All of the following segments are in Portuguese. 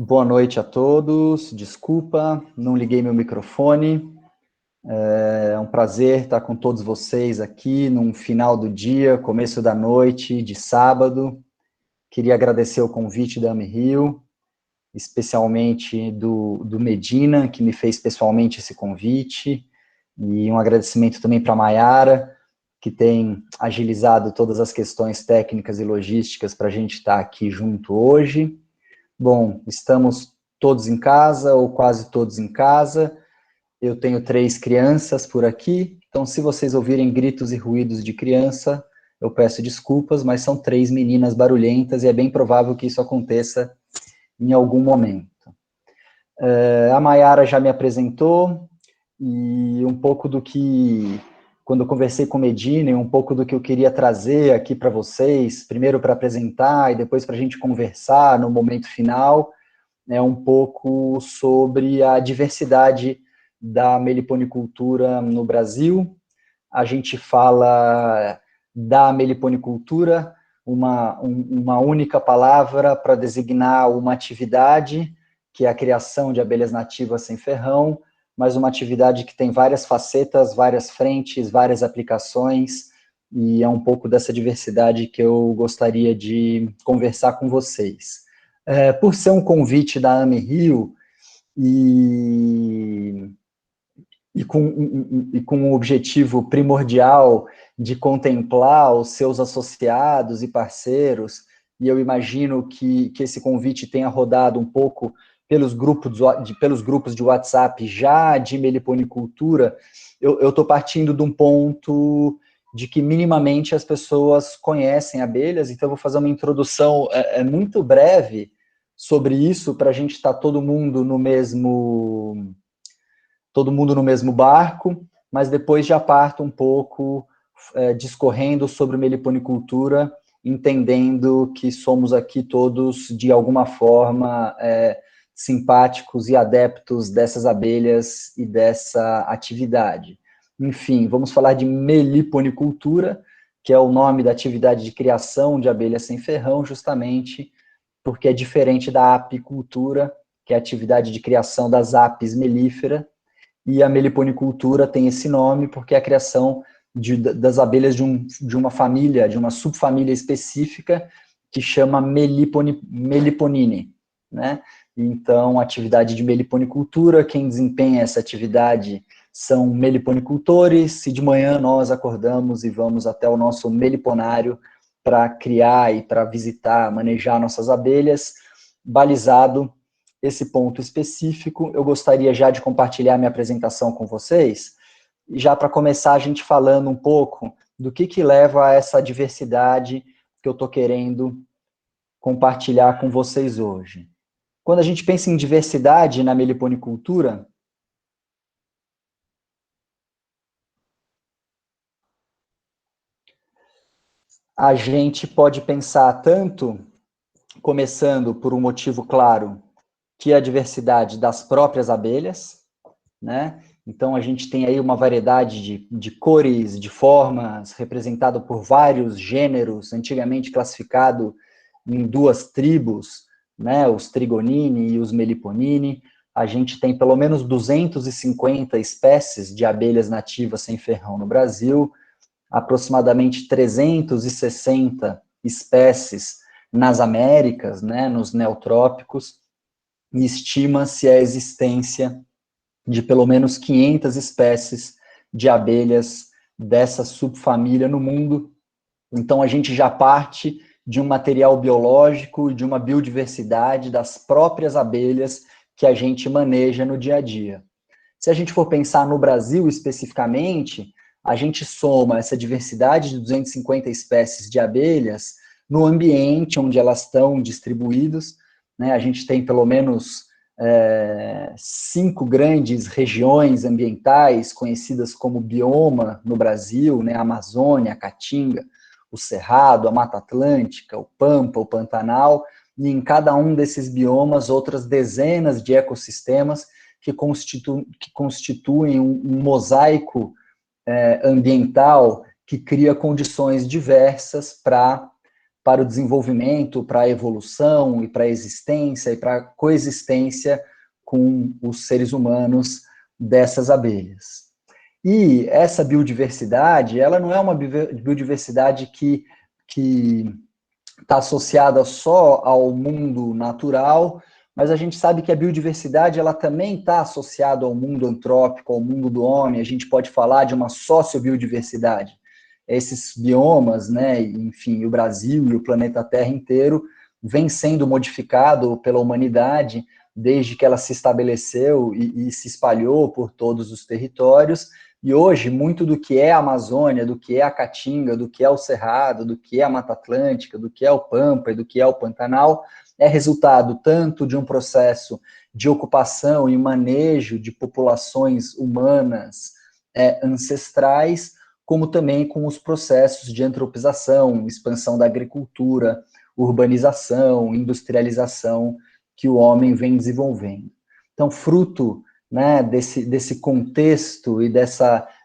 Boa noite a todos. Desculpa, não liguei meu microfone. É um prazer estar com todos vocês aqui no final do dia, começo da noite de sábado. Queria agradecer o convite da AmiRio, especialmente do Medina, que me fez pessoalmente esse convite, e um agradecimento também para a Mayara, que tem agilizado todas as questões técnicas e logísticas para a gente estar aqui junto hoje. Bom, estamos todos em casa, ou quase todos em casa. Eu tenho 3 crianças por aqui, então se vocês ouvirem gritos e ruídos de criança, eu peço desculpas, mas são 3 meninas barulhentas e é bem provável que isso aconteça em algum momento. A Mayara já me apresentou, e um pouco do que, quando eu conversei com o Medina, um pouco do que eu queria trazer aqui para vocês, primeiro para apresentar e depois para a gente conversar no momento final, um pouco sobre a diversidade da meliponicultura no Brasil. A gente fala da meliponicultura, uma única palavra para designar uma atividade, que é a criação de abelhas nativas sem ferrão, mas uma atividade que tem várias facetas, várias frentes, várias aplicações, e é um pouco dessa diversidade que eu gostaria de conversar com vocês. Por ser um convite da AmiRio e com o objetivo primordial de contemplar os seus associados e parceiros, e eu imagino que esse convite tenha rodado um pouco pelos grupos de WhatsApp já de meliponicultura, eu estou partindo de um ponto de que minimamente as pessoas conhecem abelhas, então eu vou fazer uma introdução muito breve sobre isso, para a gente estar todo mundo no mesmo barco, mas depois já parto um pouco discorrendo sobre meliponicultura, entendendo que somos aqui todos, de alguma forma, simpáticos e adeptos dessas abelhas e dessa atividade. Enfim, vamos falar de meliponicultura, que é o nome da atividade de criação de abelhas sem ferrão, justamente porque é diferente da apicultura, que é a atividade de criação das apis melífera, e a meliponicultura tem esse nome porque é a criação das abelhas de uma família, de uma subfamília específica, que chama Meliponine, né? Então, a atividade de meliponicultura, quem desempenha essa atividade são meliponicultores, e de manhã nós acordamos e vamos até o nosso meliponário para criar e para visitar, manejar nossas abelhas, balizado esse ponto específico. Eu gostaria já de compartilhar minha apresentação com vocês, e já para começar a gente falando um pouco do que leva a essa diversidade que eu estou querendo compartilhar com vocês hoje. Quando a gente pensa em diversidade na meliponicultura, a gente pode pensar tanto, começando por um motivo claro, que é a diversidade das próprias abelhas, né? Então, a gente tem aí uma variedade de cores, de formas, representado por vários gêneros, antigamente classificado em 2 tribos, né? Os Trigonini e os Meliponini. A gente tem pelo menos 250 espécies de abelhas nativas sem ferrão no Brasil, aproximadamente 360 espécies nas Américas, né? Nos neotrópicos, e estima-se a existência de pelo menos 500 espécies de abelhas dessa subfamília no mundo. Então, a gente já parte de um material biológico e de uma biodiversidade das próprias abelhas que a gente maneja no dia a dia. Se a gente for pensar no Brasil especificamente, a gente soma essa diversidade de 250 espécies de abelhas no ambiente onde elas estão distribuídas, né? A gente tem pelo menos 5 grandes regiões ambientais conhecidas como bioma no Brasil, né? A Amazônia, a Caatinga, o Cerrado, a Mata Atlântica, o Pampa, o Pantanal, e em cada um desses biomas outras dezenas de ecossistemas que constituem um mosaico ambiental que cria condições diversas para para o desenvolvimento, para a evolução e para a existência e para a coexistência com os seres humanos dessas abelhas. E essa biodiversidade, ela não é uma biodiversidade que está associada só ao mundo natural, mas a gente sabe que a biodiversidade ela também está associada ao mundo antrópico, ao mundo do homem. A gente pode falar de uma sociobiodiversidade. Esses biomas, né, enfim, o Brasil e o planeta Terra inteiro vem sendo modificado pela humanidade desde que ela se estabeleceu e se espalhou por todos os territórios. E hoje, muito do que é a Amazônia, do que é a Caatinga, do que é o Cerrado, do que é a Mata Atlântica, do que é o Pampa e do que é o Pantanal, é resultado tanto de um processo de ocupação e manejo de populações humanas ancestrais, como também com os processos de antropização, expansão da agricultura, urbanização, industrialização que o homem vem desenvolvendo. Então, fruto, né, desse contexto e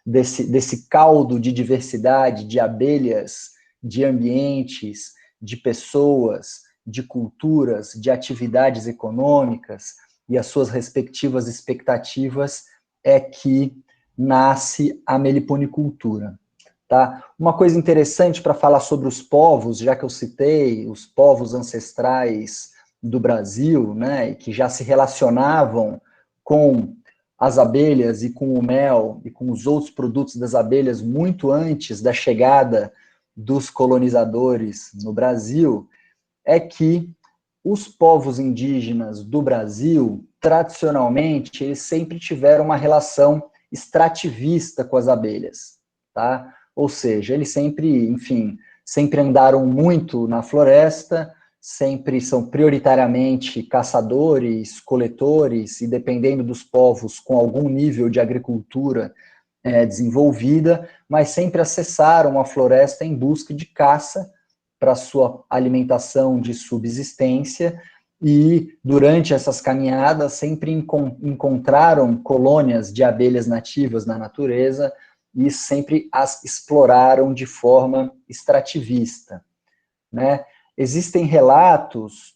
desse caldo de diversidade de abelhas, de ambientes, de pessoas, de culturas, de atividades econômicas e as suas respectivas expectativas, é que nasce a meliponicultura. Tá? Uma coisa interessante para falar sobre os povos, já que eu citei os povos ancestrais do Brasil, né, que já se relacionavam com as abelhas e com o mel e com os outros produtos das abelhas muito antes da chegada dos colonizadores no Brasil, é que os povos indígenas do Brasil, tradicionalmente, eles sempre tiveram uma relação extrativista com as abelhas, tá? Ou seja, eles sempre, enfim, sempre andaram muito na floresta, sempre são prioritariamente caçadores, coletores, e dependendo dos povos com algum nível de agricultura desenvolvida, mas sempre acessaram a floresta em busca de caça para sua alimentação de subsistência, e durante essas caminhadas sempre encontraram colônias de abelhas nativas na natureza e sempre as exploraram de forma extrativista, né? Existem relatos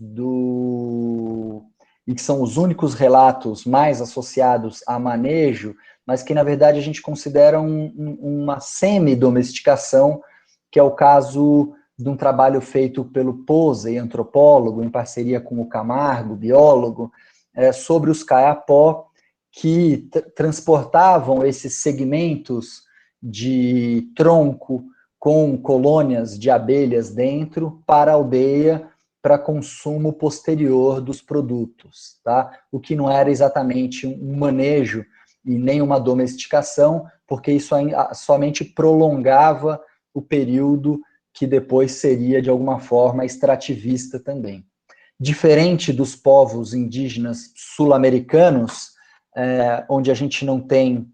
e que são os únicos relatos mais associados a manejo, mas que na verdade a gente considera uma semi-domesticação, que é o caso de um trabalho feito pelo Posey, antropólogo, em parceria com o Camargo, biólogo, sobre os caiapó, que transportavam esses segmentos de tronco com colônias de abelhas dentro para a aldeia para consumo posterior dos produtos, tá? O que não era exatamente um manejo e nem uma domesticação, porque isso somente prolongava o período que depois seria, de alguma forma, extrativista também. Diferente dos povos indígenas sul-americanos, onde a gente não tem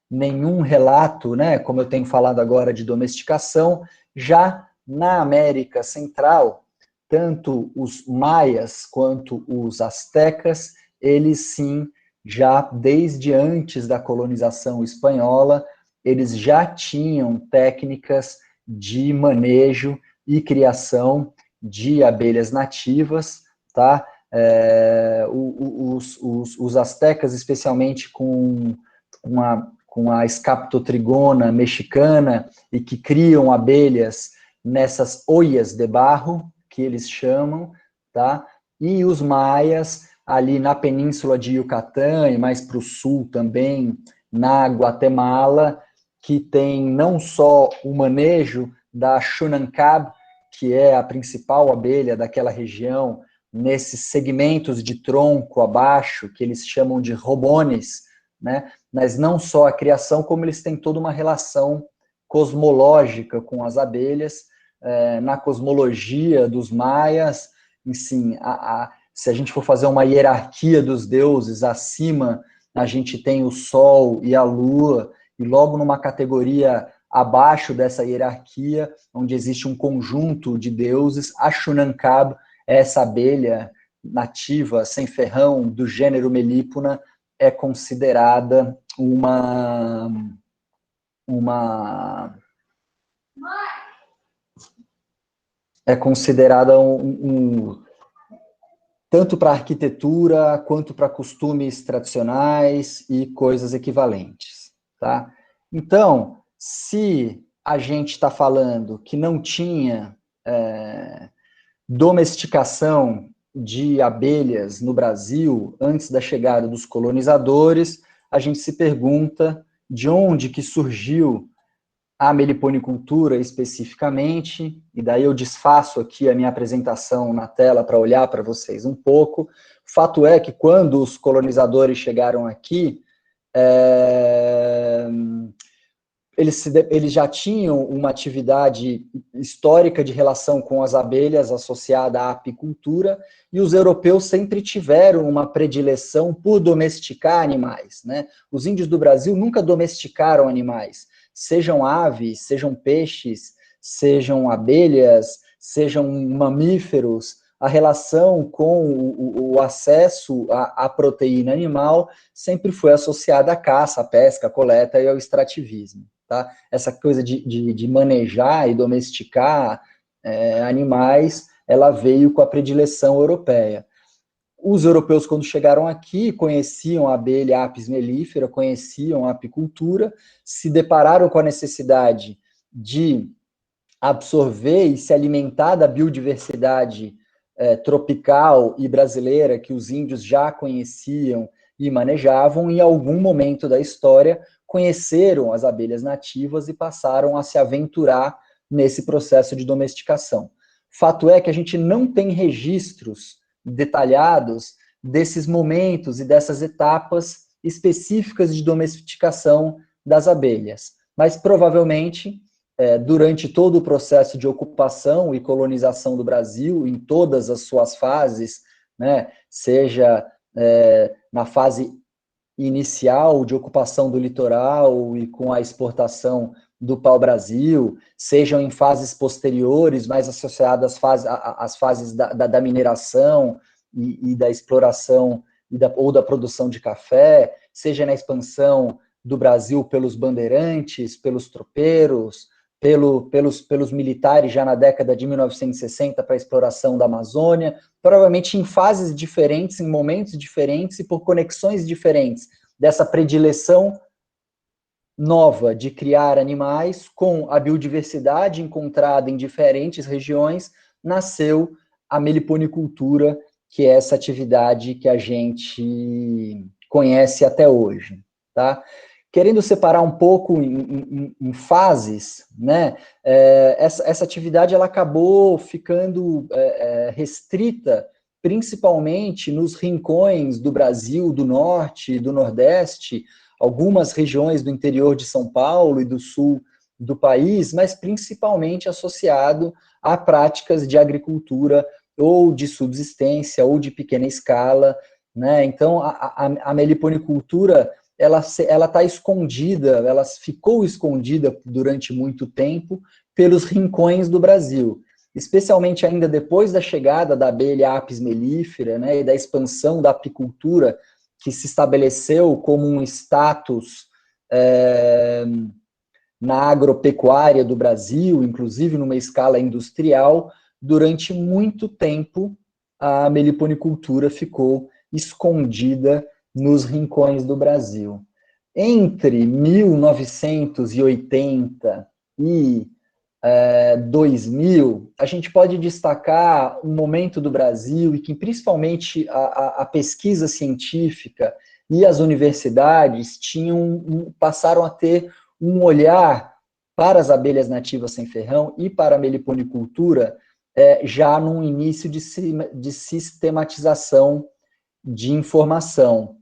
nenhum relato, né, como eu tenho falado agora, de domesticação, já na América Central, tanto os maias quanto os astecas, eles sim, já desde antes da colonização espanhola, eles já tinham técnicas de manejo e criação de abelhas nativas, tá? Os astecas, especialmente com a Scaptotrigona mexicana, e que criam abelhas nessas olhas de barro, que eles chamam, tá? E os maias, ali na península de Yucatán, e mais para o sul também, na Guatemala, que tem não só o manejo da Xunancab, que é a principal abelha daquela região, nesses segmentos de tronco abaixo, que eles chamam de robones, né? Mas não só a criação, como eles têm toda uma relação cosmológica com as abelhas. Na cosmologia dos maias, enfim, se a gente for fazer uma hierarquia dos deuses, acima a gente tem o Sol e a Lua, e logo numa categoria abaixo dessa hierarquia, onde existe um conjunto de deuses, a Xunancab é essa abelha nativa, sem ferrão, do gênero Melípona, é considerada uma é considerada tanto para arquitetura, quanto para costumes tradicionais e coisas equivalentes, tá? Então, se a gente está falando que não tinha domesticação de abelhas no Brasil antes da chegada dos colonizadores, a gente se pergunta de onde que surgiu a meliponicultura especificamente, e daí eu desfaço aqui a minha apresentação na tela para olhar para vocês um pouco. Fato é que quando os colonizadores chegaram aqui, eles já tinham uma atividade histórica de relação com as abelhas associada à apicultura, e os europeus sempre tiveram uma predileção por domesticar animais, né? Os índios do Brasil nunca domesticaram animais, sejam aves, sejam peixes, sejam abelhas, sejam mamíferos. A relação com o acesso à proteína animal sempre foi associada à caça, à pesca, à coleta e ao extrativismo. Tá? Essa coisa de manejar e domesticar animais, ela veio com a predileção europeia. Os europeus, quando chegaram aqui, conheciam a abelha Apis mellifera, conheciam a apicultura, se depararam com a necessidade de absorver e se alimentar da biodiversidade tropical e brasileira que os índios já conheciam e manejavam, e em algum momento da história conheceram as abelhas nativas e passaram a se aventurar nesse processo de domesticação. Fato é que a gente não tem registros detalhados desses momentos e dessas etapas específicas de domesticação das abelhas, mas provavelmente durante todo o processo de ocupação e colonização do Brasil, em todas as suas fases, né, seja na fase inicial de ocupação do litoral e com a exportação do pau-brasil, sejam em fases posteriores, mais associadas às fases da mineração e da exploração ou da produção de café, seja na expansão do Brasil pelos bandeirantes, pelos tropeiros, pelos militares já na década de 1960 para a exploração da Amazônia, provavelmente em fases diferentes, em momentos diferentes e por conexões diferentes dessa predileção nova de criar animais com a biodiversidade encontrada em diferentes regiões, nasceu a meliponicultura, que é essa atividade que a gente conhece até hoje, tá? Querendo separar um pouco em fases, né, essa atividade ela acabou ficando restrita principalmente nos rincões do Brasil, do norte, do nordeste, algumas regiões do interior de São Paulo e do sul do país, mas principalmente associado a práticas de agricultura ou de subsistência ou de pequena escala, né? Então, a meliponicultura ela está escondida, ela ficou escondida durante muito tempo pelos rincões do Brasil, especialmente ainda depois da chegada da abelha Apis mellifera, né, e da expansão da apicultura, que se estabeleceu como um status na agropecuária do Brasil, inclusive numa escala industrial. Durante muito tempo, a meliponicultura ficou escondida nos rincões do Brasil. Entre 1980 e 2000, a gente pode destacar um momento do Brasil e que principalmente a pesquisa científica e as universidades passaram a ter um olhar para as abelhas nativas sem ferrão e para a meliponicultura já num início de sistematização de informação.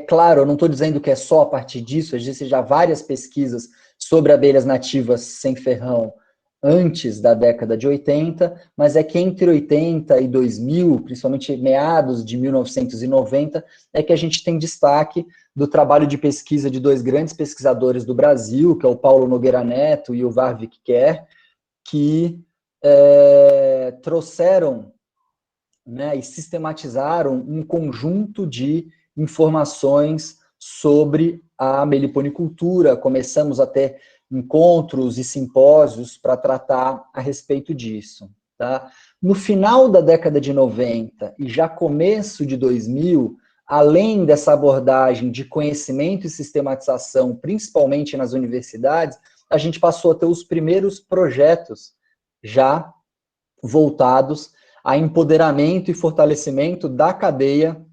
Claro, eu não estou dizendo que é só a partir disso, existem já várias pesquisas sobre abelhas nativas sem ferrão antes da década de 80, mas é que entre 80 e 2000, principalmente meados de 1990, é que a gente tem destaque do trabalho de pesquisa de dois grandes pesquisadores do Brasil, que é o Paulo Nogueira Neto e o Warwick Kerr, que trouxeram, né, e sistematizaram um conjunto de informações sobre a meliponicultura. Começamos a ter encontros e simpósios para tratar a respeito disso. Tá? No final da década de 90 e já começo de 2000, além dessa abordagem de conhecimento e sistematização, principalmente nas universidades, a gente passou a ter os primeiros projetos já voltados a empoderamento e fortalecimento da cadeia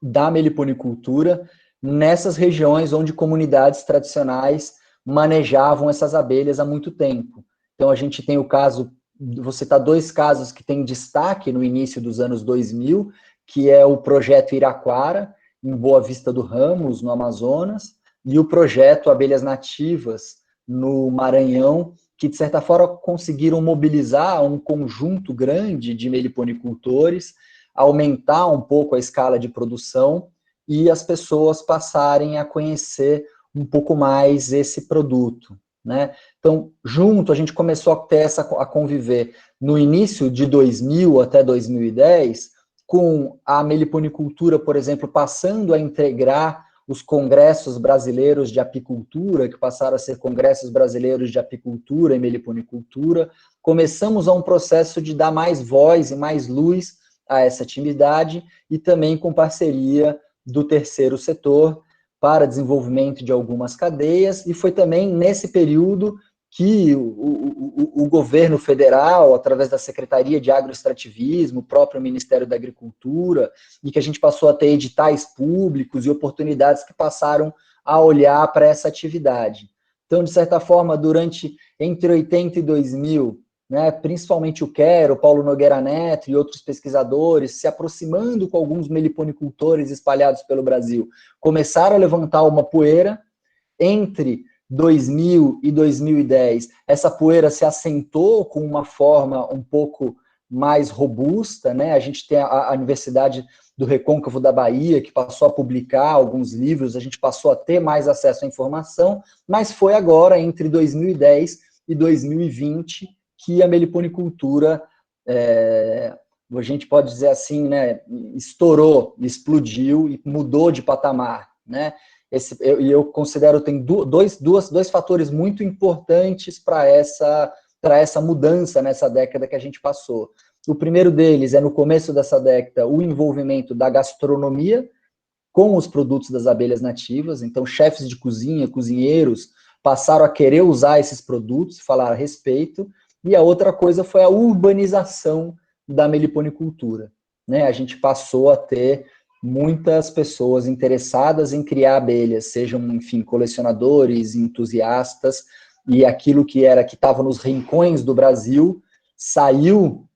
da meliponicultura nessas regiões onde comunidades tradicionais manejavam essas abelhas há muito tempo. Então, a gente tem o caso, vou citar dois casos que têm destaque no início dos anos 2000, que é o projeto Iraquara, em Boa Vista do Ramos, no Amazonas, e o projeto Abelhas Nativas, no Maranhão, que, de certa forma, conseguiram mobilizar um conjunto grande de meliponicultores, aumentar um pouco a escala de produção e as pessoas passarem a conhecer um pouco mais esse produto, né? Então, junto, a gente começou a ter a conviver no início de 2000 até 2010, com a meliponicultura, por exemplo, passando a integrar os congressos brasileiros de apicultura, que passaram a ser congressos brasileiros de apicultura e meliponicultura. Começamos a um processo de dar mais voz e mais luz a essa atividade e também com parceria do terceiro setor para desenvolvimento de algumas cadeias, e foi também nesse período que o governo federal, através da Secretaria de Agroextrativismo, o próprio Ministério da Agricultura, e que a gente passou a ter editais públicos e oportunidades que passaram a olhar para essa atividade. Então, de certa forma, entre 80 e 2000, né, principalmente o Quero, o Paulo Nogueira Neto e outros pesquisadores, se aproximando com alguns meliponicultores espalhados pelo Brasil, começaram a levantar uma poeira. Entre 2000 e 2010, essa poeira se assentou com uma forma um pouco mais robusta, né? A gente tem a Universidade do Recôncavo da Bahia, que passou a publicar alguns livros, a gente passou a ter mais acesso à informação, mas foi agora, entre 2010 e 2020, que a meliponicultura, a gente pode dizer assim, né, estourou, explodiu e mudou de patamar, né? Eu considero que tem dois fatores muito importantes para essa mudança nessa década que a gente passou. O primeiro deles é, no começo dessa década, o envolvimento da gastronomia com os produtos das abelhas nativas. Então, chefes de cozinha, cozinheiros, passaram a querer usar esses produtos, falar a respeito. E a outra coisa foi a urbanização da meliponicultura, né? A gente passou a ter muitas pessoas interessadas em criar abelhas, sejam, enfim, colecionadores, entusiastas, e aquilo que estava nos rincões do Brasil saiu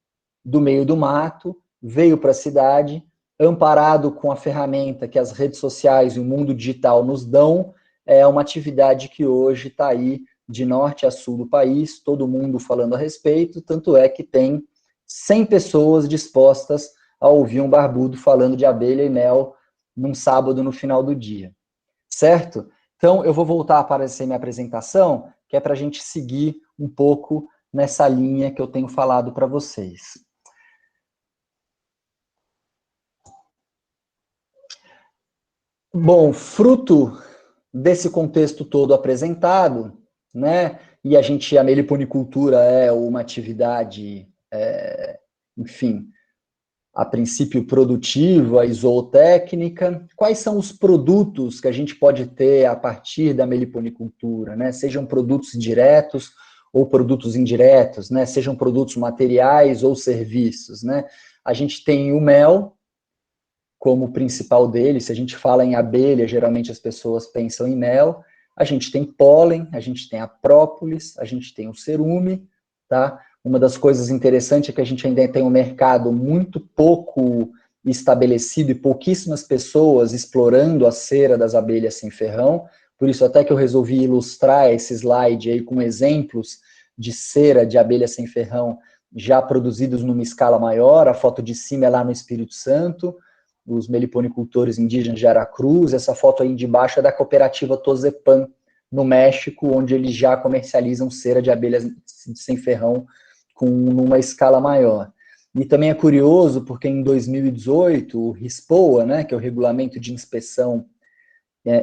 do meio do mato, veio para a cidade, amparado com a ferramenta que as redes sociais e o mundo digital nos dão. É uma atividade que hoje está aí de norte a sul do país, todo mundo falando a respeito, tanto é que tem 100 pessoas dispostas a ouvir um barbudo falando de abelha e mel num sábado no final do dia, certo? Então, eu vou voltar a aparecer minha apresentação, que é para a gente seguir um pouco nessa linha que eu tenho falado para vocês. Bom, fruto desse contexto todo apresentado, né, e a meliponicultura é uma atividade, enfim, a princípio produtiva e zootécnica. Quais são os produtos que a gente pode ter a partir da meliponicultura, né? Sejam produtos diretos ou produtos indiretos, né? Sejam produtos materiais ou serviços, né? A gente tem o mel como principal deles. Se a gente fala em abelha, geralmente as pessoas pensam em mel. A gente tem pólen, a gente tem a própolis, a gente tem o cerume, tá? Uma das coisas interessantes é que a gente ainda tem um mercado muito pouco estabelecido e pouquíssimas pessoas explorando a cera das abelhas sem ferrão. Por isso até que eu resolvi ilustrar esse slide aí com exemplos de cera de abelha sem ferrão já produzidos numa escala maior. A foto de cima é lá no Espírito Santo, os meliponicultores indígenas de Aracruz. Essa foto aí de baixo é da cooperativa Tozepan, no México, onde eles já comercializam cera de abelhas sem ferrão numa escala maior. E também é curioso porque em 2018 o RISPOA, né, que é o Regulamento de Inspeção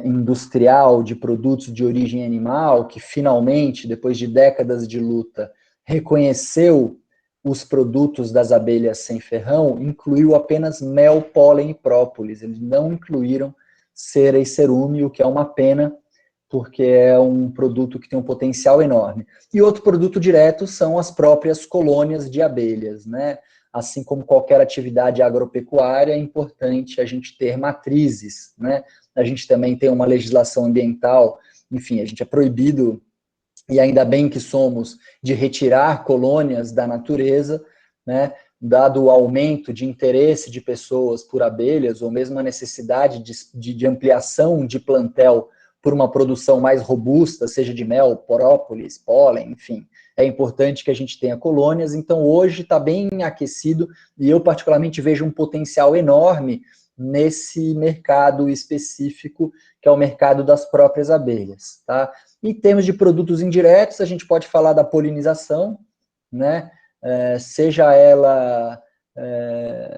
industrial de produtos de origem animal, que finalmente, depois de décadas de luta, reconheceu os produtos das abelhas sem ferrão, incluiu apenas mel, pólen e própolis. Eles não incluíram cera e cerume, o que é uma pena, porque é um produto que tem um potencial enorme. E outro produto direto são as próprias colônias de abelhas, né? Assim como qualquer atividade agropecuária, é importante a gente ter matrizes, né? A gente também tem uma legislação ambiental, enfim, a gente é proibido, e ainda bem que somos, de retirar colônias da natureza, né? Dado o aumento de interesse de pessoas por abelhas, ou mesmo a necessidade de ampliação de plantel por uma produção mais robusta, seja de mel, própolis, pólen, enfim. É importante que a gente tenha colônias, então hoje está bem aquecido, e eu particularmente vejo um potencial enorme nesse mercado específico, que é o mercado das próprias abelhas, tá? Em termos de produtos indiretos, a gente pode falar da polinização, né? Seja ela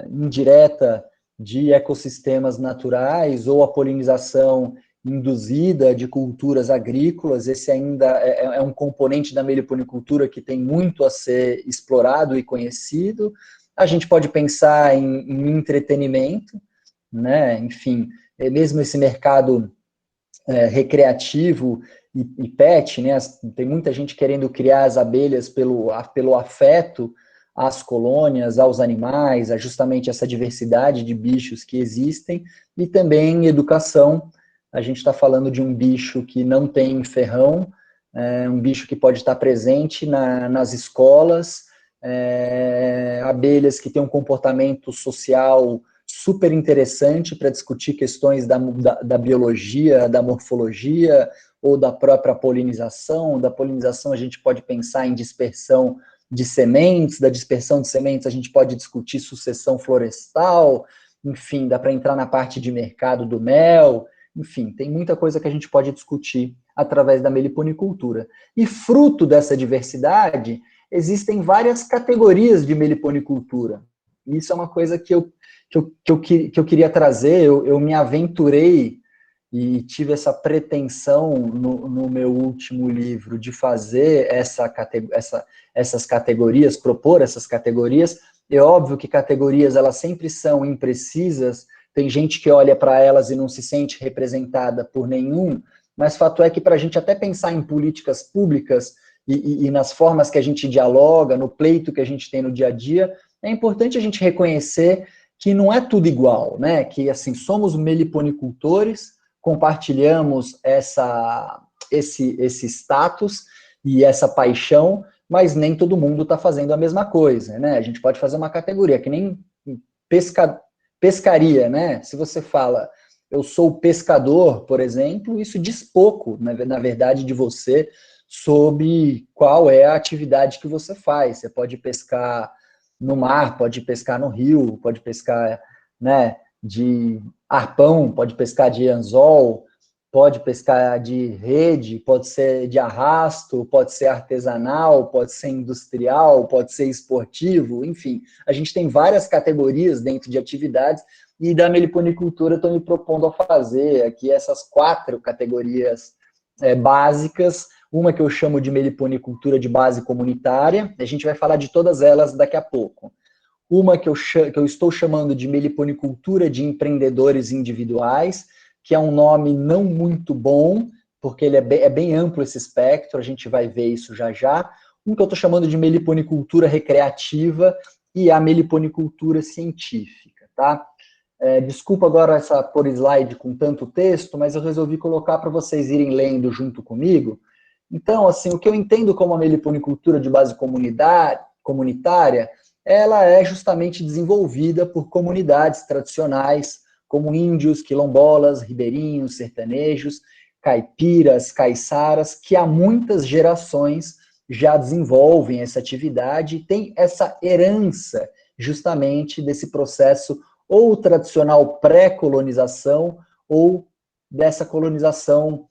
indireta de ecossistemas naturais ou a polinização induzida de culturas agrícolas, esse ainda é um componente da meliponicultura que tem muito a ser explorado e conhecido. A gente pode pensar em entretenimento, né? Enfim, mesmo esse mercado recreativo e pet, né? Tem muita gente querendo criar as abelhas pelo afeto às colônias, aos animais, a justamente essa diversidade de bichos que existem, e também educação. A gente está falando de um bicho que não tem ferrão, um bicho que pode estar presente nas escolas, abelhas que têm um comportamento social super interessante para discutir questões da biologia, da morfologia, ou da própria polinização. Da polinização a gente pode pensar em dispersão de sementes, da dispersão de sementes a gente pode discutir sucessão florestal, enfim, dá para entrar na parte de mercado do mel, enfim, tem muita coisa que a gente pode discutir através da meliponicultura. E fruto dessa diversidade, existem várias categorias de meliponicultura. Isso é uma coisa que eu queria trazer. Eu me aventurei e tive essa pretensão no meu último livro de fazer essas categorias, propor essas categorias. É óbvio que categorias elas sempre são imprecisas, tem gente que olha para elas e não se sente representada por nenhum, mas fato é que para a gente até pensar em políticas públicas e nas formas que a gente dialoga, no pleito que a gente tem no dia a dia, é importante a gente reconhecer que não é tudo igual, né? Que assim, somos meliponicultores, compartilhamos esse status e essa paixão, mas nem todo mundo está fazendo a mesma coisa, né? A gente pode fazer uma categoria, que nem pescaria, né? Se você fala, eu sou pescador, por exemplo, isso diz pouco, na verdade, de você, sobre qual é a atividade que você faz. Você pode pescar no mar, pode pescar no rio, pode pescar, né, de arpão, pode pescar de anzol, pode pescar de rede, pode ser de arrasto, pode ser artesanal, pode ser industrial, pode ser esportivo, enfim. A gente tem várias categorias dentro de atividades, e da meliponicultura estou me propondo a fazer aqui essas 4 categorias básicas. Uma que eu chamo de meliponicultura de base comunitária, a gente vai falar de todas elas daqui a pouco. Uma que eu estou chamando de meliponicultura de empreendedores individuais, que é um nome não muito bom, porque ele é bem amplo esse espectro, a gente vai ver isso já já. Um que eu estou chamando de meliponicultura recreativa e a meliponicultura científica, tá? Desculpa agora essa por slide com tanto texto, mas eu resolvi colocar para vocês irem lendo junto comigo. Então, assim, o que eu entendo como a meliponicultura de base comunitária, ela é justamente desenvolvida por comunidades tradicionais, como índios, quilombolas, ribeirinhos, sertanejos, caipiras, caiçaras, que há muitas gerações já desenvolvem essa atividade e tem essa herança justamente desse processo ou tradicional pré-colonização ou dessa colonização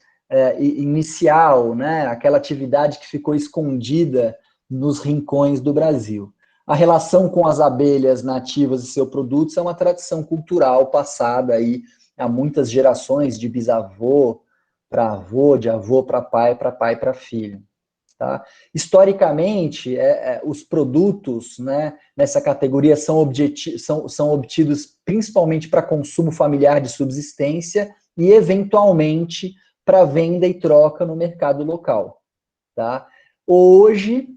inicial, né? Aquela atividade que ficou escondida nos rincões do Brasil. A relação com as abelhas nativas e seus produtos é uma tradição cultural passada aí há muitas gerações de bisavô para avô, de avô para pai para filho. Tá? Historicamente, os produtos, né, nessa categoria são obtidos principalmente para consumo familiar de subsistência e, eventualmente, para venda e troca no mercado local. Tá? Hoje,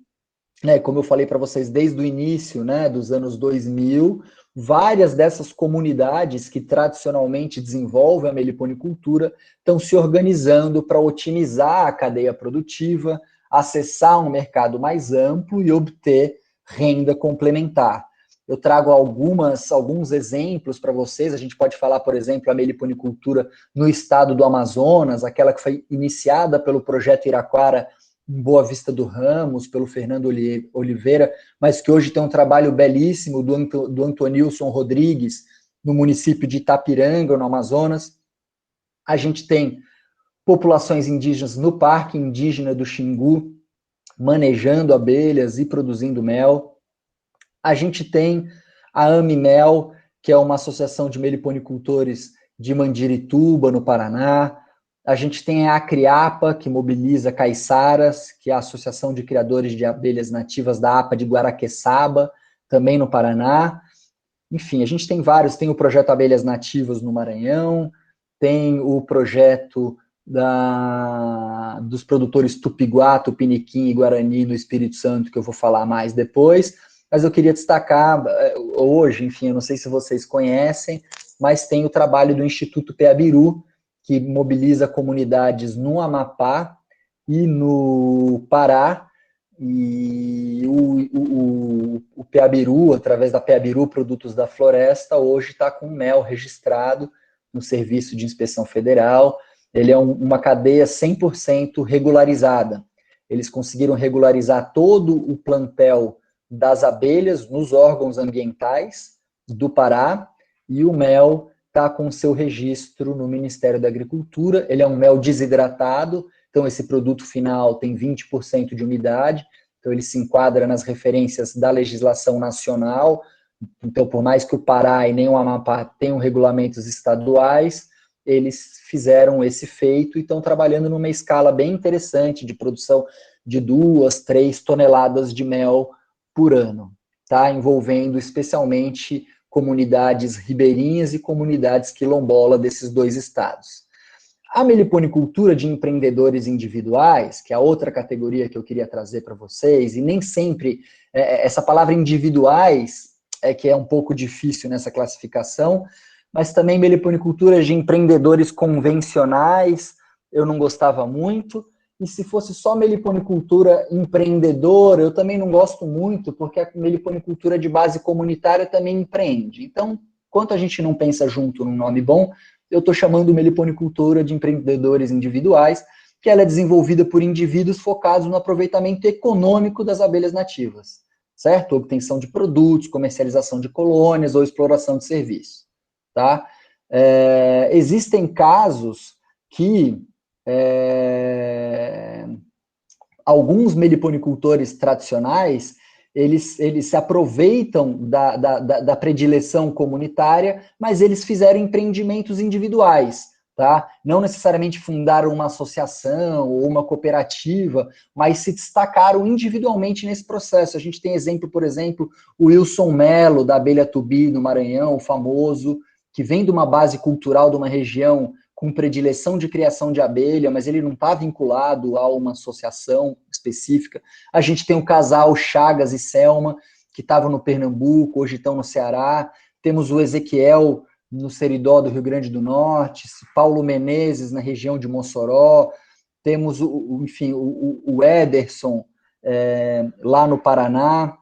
né, como eu falei para vocês desde o início, né, dos anos 2000, várias dessas comunidades que tradicionalmente desenvolvem a meliponicultura estão se organizando para otimizar a cadeia produtiva, acessar um mercado mais amplo e obter renda complementar. Eu trago alguns exemplos para vocês. A gente pode falar, por exemplo, a meliponicultura no estado do Amazonas, aquela que foi iniciada pelo projeto Iraquara em Boa Vista do Ramos, pelo Fernando Oliveira, mas que hoje tem um trabalho belíssimo do Antonilson Rodrigues, no município de Itapiranga, no Amazonas. A gente tem populações indígenas no Parque Indígena do Xingu, manejando abelhas e produzindo mel. A gente tem a Amimel, que é uma associação de meliponicultores de Mandirituba, no Paraná. A gente tem a Acriapa, que mobiliza caiçaras, que é a Associação de Criadores de Abelhas Nativas da APA de Guaraqueçaba, também no Paraná. Enfim, a gente tem vários, tem o projeto Abelhas Nativas no Maranhão, tem o projeto dos produtores Tupiguá, Tupiniquim e Guarani no Espírito Santo, que eu vou falar mais depois, mas eu queria destacar hoje, enfim, eu não sei se vocês conhecem, mas tem o trabalho do Instituto Peabiru, que mobiliza comunidades no Amapá e no Pará, e o Peabiru, através da Peabiru Produtos da Floresta, hoje está com mel registrado no Serviço de Inspeção Federal. Ele é uma cadeia 100% regularizada. Eles conseguiram regularizar todo o plantel das abelhas nos órgãos ambientais do Pará, e o mel está com seu registro no Ministério da Agricultura. Ele é um mel desidratado, então esse produto final tem 20% de umidade, então ele se enquadra nas referências da legislação nacional. Então, por mais que o Pará e nem o Amapá tenham regulamentos estaduais, eles fizeram esse feito e estão trabalhando numa escala bem interessante de produção de 2, 3 toneladas de mel por ano, tá? Envolvendo especialmente comunidades ribeirinhas e comunidades quilombola desses dois estados. A meliponicultura de empreendedores individuais, que é a outra categoria que eu queria trazer para vocês, e nem sempre, essa palavra individuais é que é um pouco difícil nessa classificação, mas também meliponicultura de empreendedores convencionais, eu não gostava muito, e se fosse só meliponicultura empreendedora, eu também não gosto muito, porque a meliponicultura de base comunitária também empreende. Então, enquanto a gente não pensa junto num nome bom, eu estou chamando meliponicultura de empreendedores individuais, que ela é desenvolvida por indivíduos focados no aproveitamento econômico das abelhas nativas, certo? Obtenção de produtos, comercialização de colônias ou exploração de serviços. Tá? Existem casos que alguns meliponicultores tradicionais, eles se aproveitam da predileção comunitária, mas eles fizeram empreendimentos individuais, tá? Não necessariamente fundaram uma associação ou uma cooperativa, mas se destacaram individualmente nesse processo. A gente tem exemplo, por exemplo, o Wilson Melo, da Abelha Tubi, no Maranhão, famoso, que vem de uma base cultural de uma região com predileção de criação de abelha, mas ele não está vinculado a uma associação específica. A gente tem o casal Chagas e Selma, que estavam no Pernambuco, hoje estão no Ceará. Temos o Ezequiel, no Seridó do Rio Grande do Norte, Paulo Menezes, na região de Mossoró. Temos, enfim, o Ederson, lá no Paraná.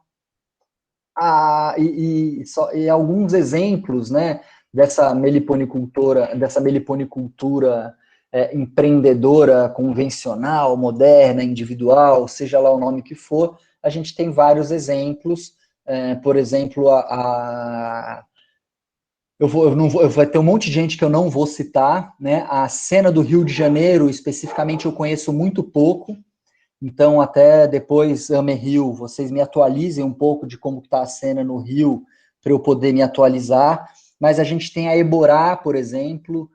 E alguns exemplos, né, dessa meliponicultura empreendedora, convencional, moderna, individual, seja lá o nome que for. A gente tem vários exemplos, por exemplo, vai ter um monte de gente que eu não vou citar, né? A cena do Rio de Janeiro, especificamente, eu conheço muito pouco, então até depois, Ame Rio, vocês me atualizem um pouco de como está a cena no Rio, para eu poder me atualizar. mas a gente tem a Eborá, por exemplo,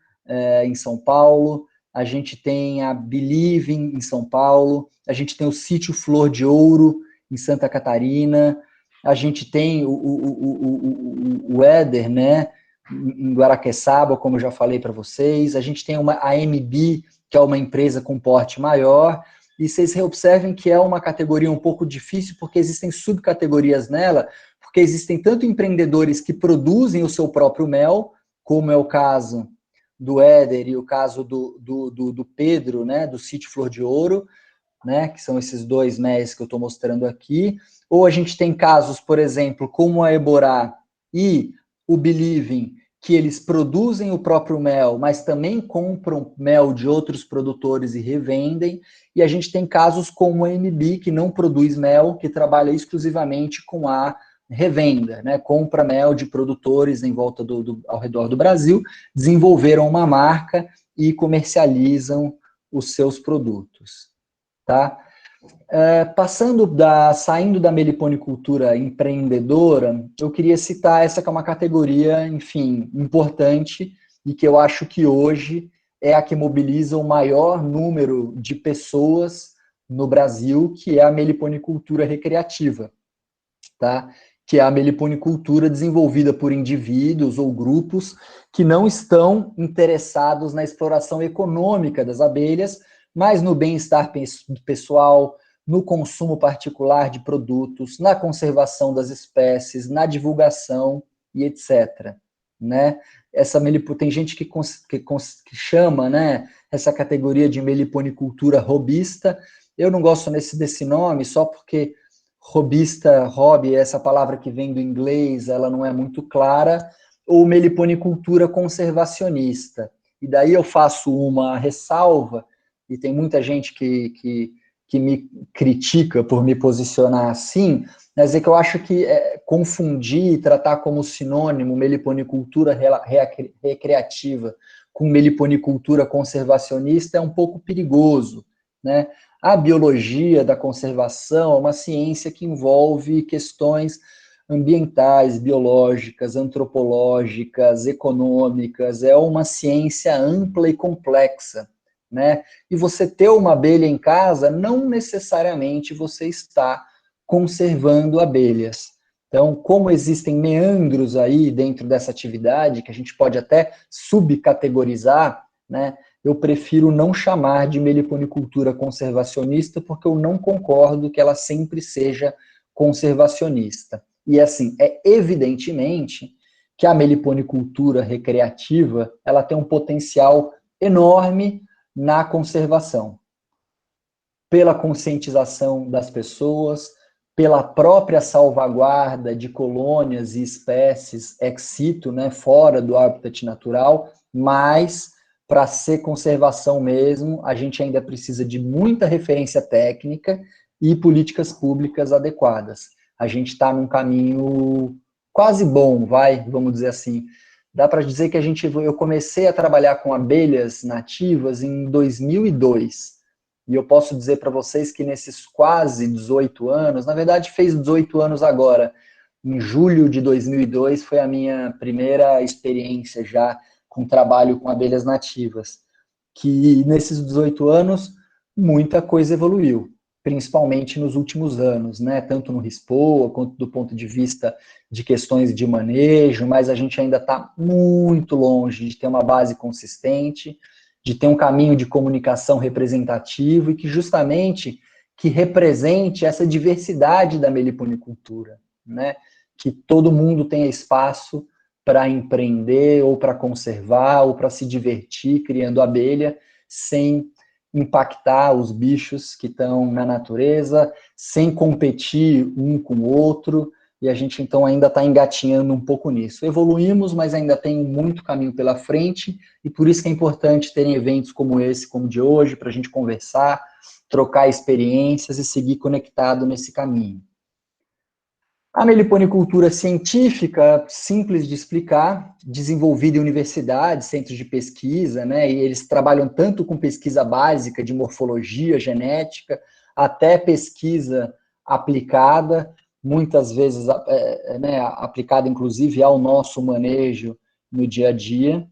em São Paulo, a gente tem a Believe em São Paulo, a gente tem o Sítio Flor de Ouro em Santa Catarina, a gente tem o Éder, né, em Guaraqueçaba, como eu já falei para vocês, a gente tem a MB, que é uma empresa com porte maior, e vocês observem que é uma categoria um pouco difícil, porque existem subcategorias nela, porque existem tanto empreendedores que produzem o seu próprio mel, como é o caso do Éder e o caso do Pedro, né, do Sítio Flor de Ouro, né, que são esses 2 MEs que eu estou mostrando aqui, ou a gente tem casos, por exemplo, como a Eborá e o Believing, que eles produzem o próprio mel, mas também compram mel de outros produtores e revendem, e a gente tem casos como a MB, que não produz mel, que trabalha exclusivamente com a revenda, né, compra mel de produtores em volta ao redor do Brasil, desenvolveram uma marca e comercializam os seus produtos. Tá? Saindo da meliponicultura empreendedora, eu queria citar essa que é uma categoria, enfim, importante e que eu acho que hoje é a que mobiliza o maior número de pessoas no Brasil, que é a meliponicultura recreativa, tá? Que é a meliponicultura desenvolvida por indivíduos ou grupos que não estão interessados na exploração econômica das abelhas, mas no bem-estar pessoal, no consumo particular de produtos, na conservação das espécies, na divulgação e etc. Né? Tem gente que chama, né, essa categoria de meliponicultura robista. Eu não gosto desse nome, só porque robista, hobby, essa palavra que vem do inglês, ela não é muito clara, ou meliponicultura conservacionista. E daí eu faço uma ressalva, e tem muita gente que me critica por me posicionar assim, mas é que eu acho que confundir e tratar como sinônimo meliponicultura recreativa com meliponicultura conservacionista é um pouco perigoso, né? A biologia da conservação é uma ciência que envolve questões ambientais, biológicas, antropológicas, econômicas, é uma ciência ampla e complexa, né? E você ter uma abelha em casa, não necessariamente você está conservando abelhas. Então, como existem meandros aí dentro dessa atividade, que a gente pode até subcategorizar, né? Eu prefiro não chamar de meliponicultura conservacionista, porque eu não concordo que ela sempre seja conservacionista. E assim, é evidentemente que a meliponicultura recreativa, ela tem um potencial enorme na conservação, pela conscientização das pessoas, pela própria salvaguarda de colônias e espécies ex situ, né, fora do hábitat natural, mas para ser conservação mesmo, a gente ainda precisa de muita referência técnica e políticas públicas adequadas. A gente está num caminho quase bom, vamos dizer assim. Dá para dizer que eu comecei a trabalhar com abelhas nativas em 2002. E eu posso dizer para vocês que nesses quase 18 anos, na verdade fez 18 anos agora, em julho de 2002 foi a minha primeira experiência já com trabalho com abelhas nativas, que nesses 18 anos muita coisa evoluiu, principalmente nos últimos anos, né? Tanto no RISPOA, quanto do ponto de vista de questões de manejo, mas a gente ainda está muito longe de ter uma base consistente, de ter um caminho de comunicação representativo e que justamente que represente essa diversidade da meliponicultura, né? Que todo mundo tenha espaço para empreender, ou para conservar, ou para se divertir criando abelha, sem impactar os bichos que estão na natureza, sem competir um com o outro, e a gente então ainda está engatinhando um pouco nisso. Evoluímos, mas ainda tem muito caminho pela frente, e por isso que é importante terem eventos como esse, como o de hoje, para a gente conversar, trocar experiências e seguir conectado nesse caminho. A meliponicultura científica, simples de explicar, desenvolvida em universidades, centros de pesquisa, né, e eles trabalham tanto com pesquisa básica de morfologia, genética, até pesquisa aplicada, muitas vezes né, aplicada inclusive ao nosso manejo no dia a dia.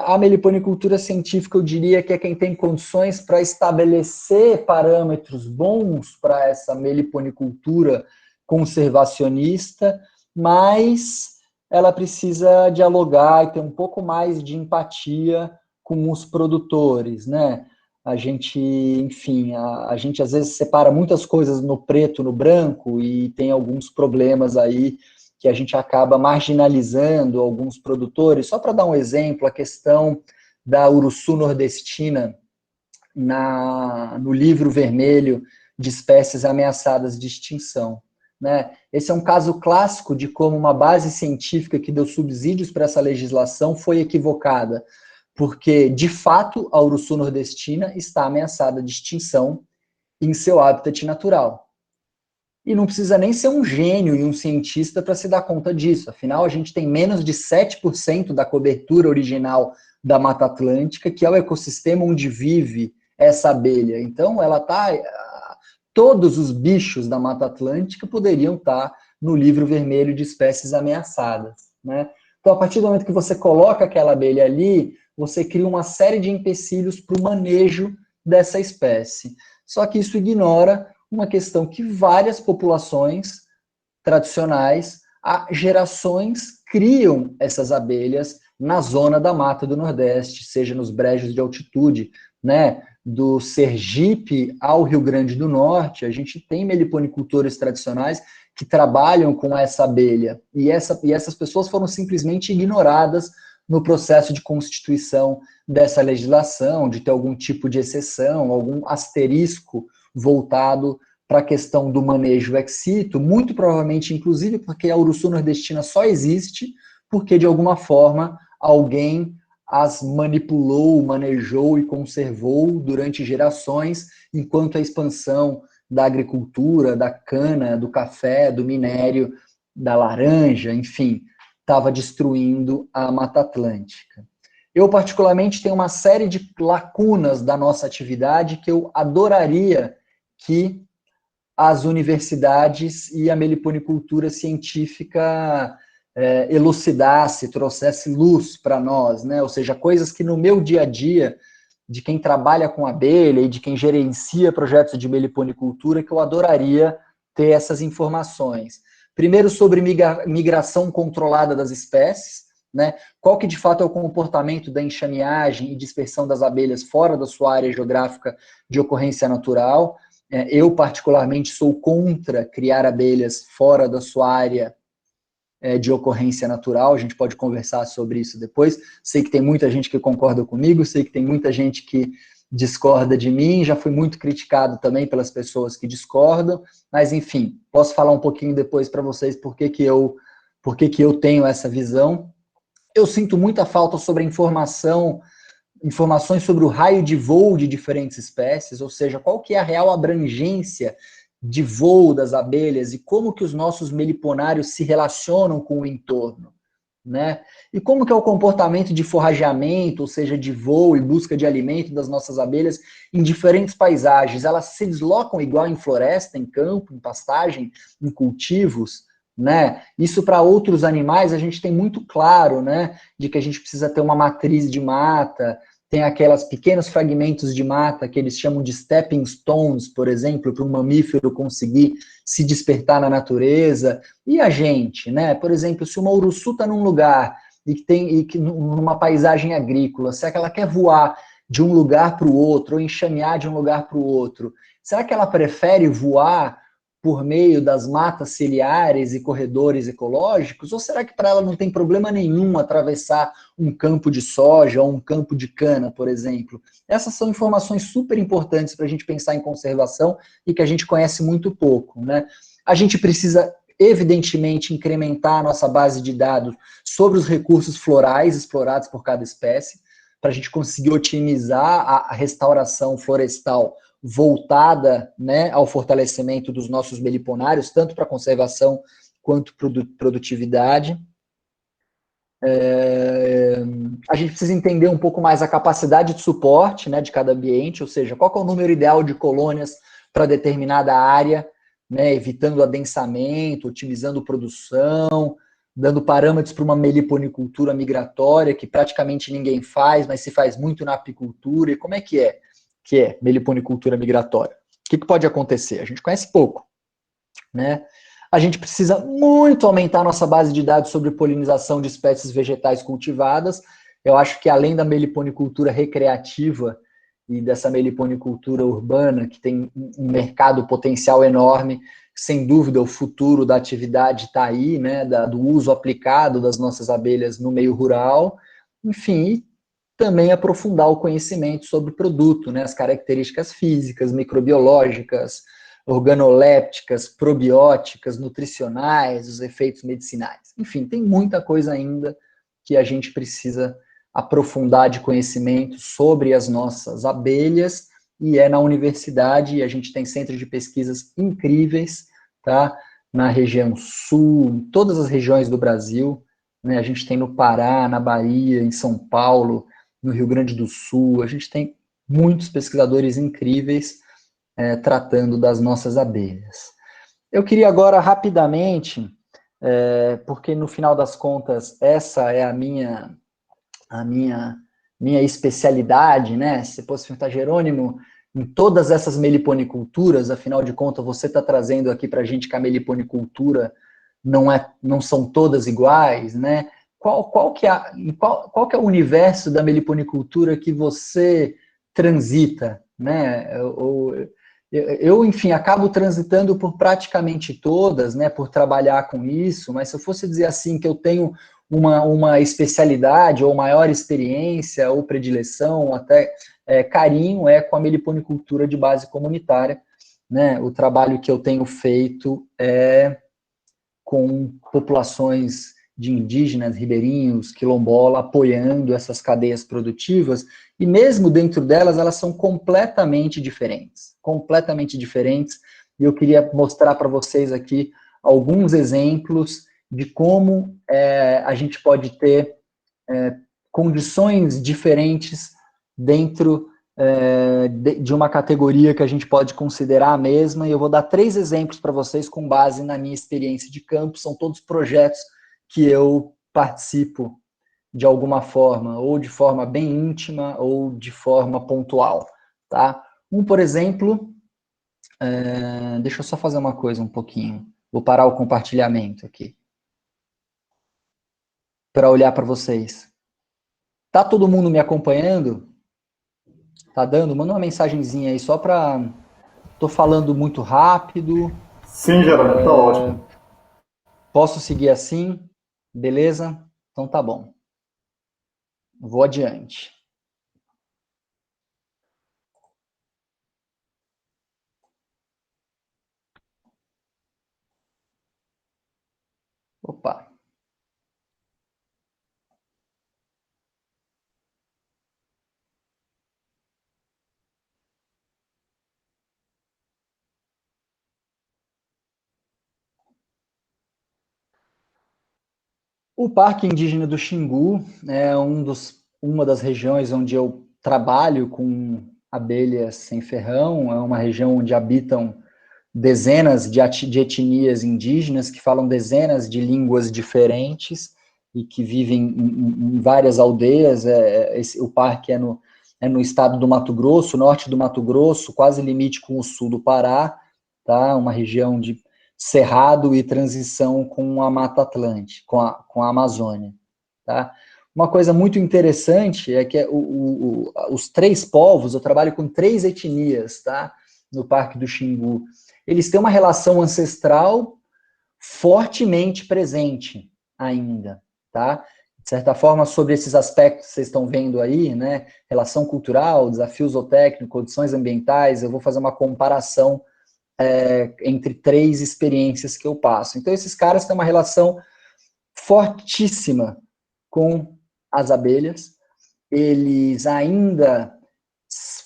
A meliponicultura científica, eu diria que é quem tem condições para estabelecer parâmetros bons para essa meliponicultura conservacionista, mas ela precisa dialogar e ter um pouco mais de empatia com os produtores, né? A gente, enfim, a gente às vezes separa muitas coisas no preto, no branco, e tem alguns problemas aí que a gente acaba marginalizando alguns produtores. Só para dar um exemplo, a questão da uruçu nordestina no livro vermelho de espécies ameaçadas de extinção. Né? Esse é um caso clássico de como uma base científica que deu subsídios para essa legislação foi equivocada, porque, de fato, a uruçu nordestina está ameaçada de extinção em seu habitat natural. E não precisa nem ser um gênio e um cientista para se dar conta disso. Afinal, a gente tem menos de 7% da cobertura original da Mata Atlântica, que é o ecossistema onde vive essa abelha. Então, ela está... Todos os bichos da Mata Atlântica poderiam estar no livro vermelho de espécies ameaçadas, né? Então, a partir do momento que você coloca aquela abelha ali, você cria uma série de empecilhos para o manejo dessa espécie. Só que isso ignora uma questão que várias populações tradicionais, há gerações, criam essas abelhas na zona da Mata do Nordeste, seja nos brejos de altitude, né? Do Sergipe ao Rio Grande do Norte, a gente tem meliponicultores tradicionais que trabalham com essa abelha, e essas pessoas foram simplesmente ignoradas no processo de constituição dessa legislação, de ter algum tipo de exceção, algum asterisco voltado para a questão do manejo ex situ, muito provavelmente, inclusive, porque a uruçu nordestina só existe porque, de alguma forma, alguém as manipulou, manejou e conservou durante gerações, enquanto a expansão da agricultura, da cana, do café, do minério, da laranja, enfim, estava destruindo a Mata Atlântica. Eu, particularmente, tenho uma série de lacunas da nossa atividade que eu adoraria que as universidades e a meliponicultura científica elucidasse, trouxesse luz para nós, né? Ou seja, coisas que no meu dia a dia, de quem trabalha com abelha e de quem gerencia projetos de meliponicultura, que eu adoraria ter essas informações. Primeiro, sobre migração controlada das espécies, né? Qual que de fato é o comportamento da enxameagem e dispersão das abelhas fora da sua área geográfica de ocorrência natural. Eu, particularmente, sou contra criar abelhas fora da sua área de ocorrência natural, a gente pode conversar sobre isso depois. Sei que tem muita gente que concorda comigo, sei que tem muita gente que discorda de mim, já fui muito criticado também pelas pessoas que discordam, mas enfim, posso falar um pouquinho depois para vocês por que eu tenho essa visão. Eu sinto muita falta sobre a informações sobre o raio de voo de diferentes espécies, ou seja, qual que é a real abrangência de voo das abelhas e como que os nossos meliponários se relacionam com o entorno, né? E como que é o comportamento de forrageamento, ou seja, de voo e busca de alimento das nossas abelhas em diferentes paisagens. Elas se deslocam igual em floresta, em campo, em pastagem, em cultivos, né? Isso para outros animais a gente tem muito claro, né? De que a gente precisa ter uma matriz de mata, tem aqueles pequenos fragmentos de mata que eles chamam de stepping stones, por exemplo, para um mamífero conseguir se despertar na natureza. E a gente, né? Por exemplo, se uma uruçu está num lugar numa paisagem agrícola, se ela quer voar de um lugar para o outro, ou enxamear de um lugar para o outro, será que ela prefere voar por meio das matas ciliares e corredores ecológicos? Ou será que para ela não tem problema nenhum atravessar um campo de soja ou um campo de cana, por exemplo? Essas são informações super importantes para a gente pensar em conservação e que a gente conhece muito pouco, né? A gente precisa, evidentemente, incrementar a nossa base de dados sobre os recursos florais explorados por cada espécie, para a gente conseguir otimizar a restauração florestal voltada, né, ao fortalecimento dos nossos meliponários, tanto para conservação quanto produtividade. A gente precisa entender um pouco mais a capacidade de suporte, né, de cada ambiente, ou seja, qual que é o número ideal de colônias para determinada área, né, evitando adensamento, otimizando produção, dando parâmetros para uma meliponicultura migratória, que praticamente ninguém faz, mas se faz muito na apicultura. E como é que é meliponicultura migratória? O que pode acontecer? A gente conhece pouco, né? A gente precisa muito aumentar a nossa base de dados sobre polinização de espécies vegetais cultivadas. Eu acho que além da meliponicultura recreativa e dessa meliponicultura urbana, que tem um mercado potencial enorme, sem dúvida o futuro da atividade está aí, né, do uso aplicado das nossas abelhas no meio rural. Enfim, e também aprofundar o conhecimento sobre o produto, né, as características físicas, microbiológicas, organolépticas, probióticas, nutricionais, os efeitos medicinais. Enfim, tem muita coisa ainda que a gente precisa aprofundar de conhecimento sobre as nossas abelhas, e é na universidade, e a gente tem centros de pesquisas incríveis, tá? Na região sul, em todas as regiões do Brasil, né? A gente tem no Pará, na Bahia, em São Paulo, no Rio Grande do Sul, a gente tem muitos pesquisadores incríveis tratando das nossas abelhas. Eu queria agora, rapidamente, porque no final das contas, essa é a minha especialidade, né? Se fosse perguntar, Jerônimo, em todas essas meliponiculturas, afinal de contas, você está trazendo aqui para a gente que a meliponicultura não são todas iguais, né? Qual que é o universo da meliponicultura que você transita, né? Eu, enfim, acabo transitando por praticamente todas, né, por trabalhar com isso, mas se eu fosse dizer assim que eu tenho uma especialidade, ou maior experiência, ou predileção, ou até carinho, com a meliponicultura de base comunitária, né? O trabalho que eu tenho feito é com populações de indígenas, ribeirinhos, quilombola, apoiando essas cadeias produtivas, e mesmo dentro delas, elas são completamente diferentes, e eu queria mostrar para vocês aqui alguns exemplos de como a gente pode ter condições diferentes dentro de uma categoria que a gente pode considerar a mesma, e eu vou dar 3 exemplos para vocês com base na minha experiência de campo, são todos projetos que eu participo de alguma forma, ou de forma bem íntima, ou de forma pontual, tá? Por exemplo, deixa eu só fazer uma coisa um pouquinho, vou parar o compartilhamento aqui, para olhar para vocês. Tá todo mundo me acompanhando? Tá dando? Manda uma mensagenzinha aí só para... Tô falando muito rápido. Sim, Jerônimo, tá ótimo. Posso seguir assim? Beleza? Então tá bom. Vou adiante. Opa. O Parque Indígena do Xingu é uma das regiões onde eu trabalho com abelhas sem ferrão, é uma região onde habitam dezenas de etnias indígenas que falam dezenas de línguas diferentes e que vivem em várias aldeias. O parque é no estado do Mato Grosso, norte do Mato Grosso, quase limite com o sul do Pará, tá? Uma região de cerrado e transição com a Mata Atlântica, com a Amazônia, tá? Uma coisa muito interessante é que os 3 povos, eu trabalho com 3 etnias, tá? No Parque do Xingu, eles têm uma relação ancestral fortemente presente ainda, tá? De certa forma, sobre esses aspectos que vocês estão vendo aí, né? Relação cultural, desafio zootécnico, condições ambientais, eu vou fazer uma comparação entre 3 experiências que eu passo. Então, esses caras têm uma relação fortíssima com as abelhas, eles ainda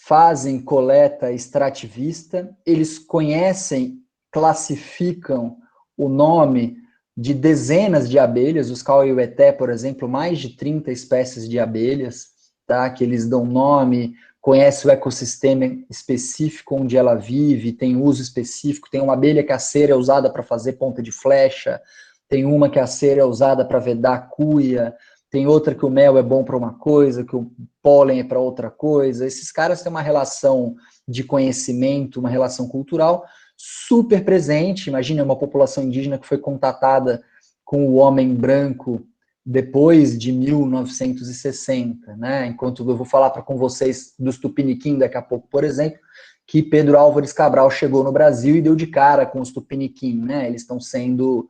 fazem coleta extrativista, eles conhecem, classificam o nome de dezenas de abelhas, os Cauiueté, por exemplo, mais de 30 espécies de abelhas, tá, que eles dão nome, conhece o ecossistema específico onde ela vive, tem uso específico, tem uma abelha caseira usada para fazer ponta de flecha, tem uma que a cera é usada para vedar a cuia, tem outra que o mel é bom para uma coisa, que o pólen é para outra coisa. Esses caras têm uma relação de conhecimento, uma relação cultural super presente. Imagina uma população indígena que foi contatada com o homem branco depois de 1960, né? Enquanto eu vou falar com vocês dos Tupiniquim daqui a pouco, por exemplo, que Pedro Álvares Cabral chegou no Brasil e deu de cara com os Tupiniquim, né? Eles estão sendo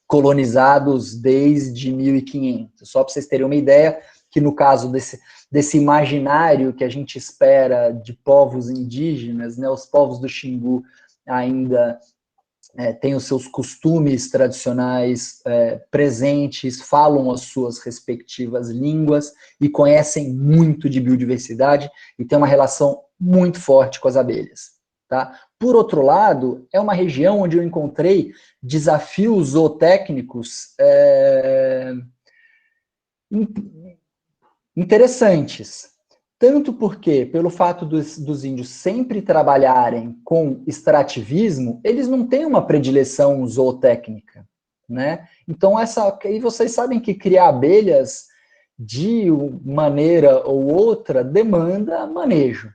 colonizados desde 1500. Só para vocês terem uma ideia, que no caso desse imaginário que a gente espera de povos indígenas, né, os povos do Xingu ainda têm os seus costumes tradicionais presentes, falam as suas respectivas línguas e conhecem muito de biodiversidade e tem uma relação muito forte com as abelhas. Tá? Por outro lado, é uma região onde eu encontrei desafios zootécnicos interessantes. Tanto porque, pelo fato dos índios sempre trabalharem com extrativismo, eles não têm uma predileção zootécnica, né? Então, e vocês sabem que criar abelhas de maneira ou outra demanda manejo,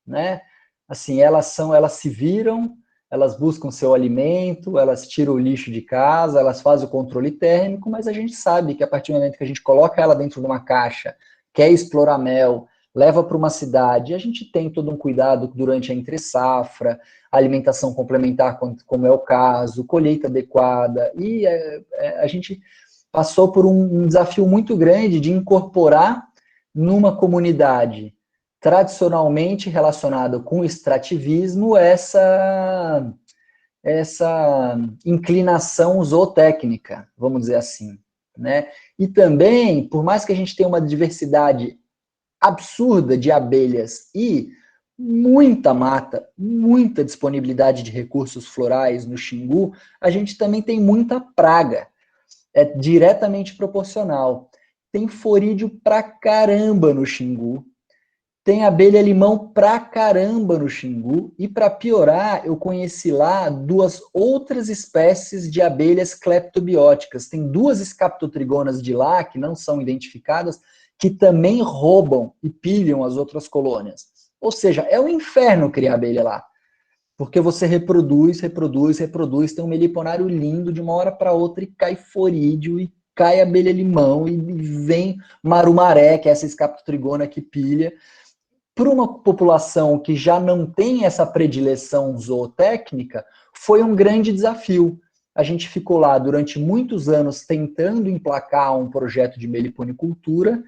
né? Assim, elas se viram, elas buscam seu alimento, elas tiram o lixo de casa, elas fazem o controle térmico, mas a gente sabe que a partir do momento que a gente coloca ela dentro de uma caixa, quer explorar mel, leva para uma cidade, a gente tem todo um cuidado durante a entre-safra, alimentação complementar, como é o caso, colheita adequada, e a gente passou por um desafio muito grande de incorporar numa comunidade tradicionalmente relacionada com o extrativismo essa inclinação zootécnica, vamos dizer assim, né? E também, por mais que a gente tenha uma diversidade absurda de abelhas e muita mata, muita disponibilidade de recursos florais no Xingu, a gente também tem muita praga. É diretamente proporcional. Tem forídeo pra caramba no Xingu. Tem abelha-limão pra caramba no Xingu. E para piorar, eu conheci lá 2 outras espécies de abelhas cleptobióticas. Tem 2 escaptotrigonas de lá, que não são identificadas, que também roubam e pilham as outras colônias. Ou seja, é um inferno criar abelha lá. Porque você reproduz, tem um meliponário lindo, de uma hora para outra, e cai forídeo, e cai abelha-limão, e vem marumaré, que é essa escaptotrigona que pilha. Para uma população que já não tem essa predileção zootécnica, foi um grande desafio. A gente ficou lá durante muitos anos tentando emplacar um projeto de meliponicultura,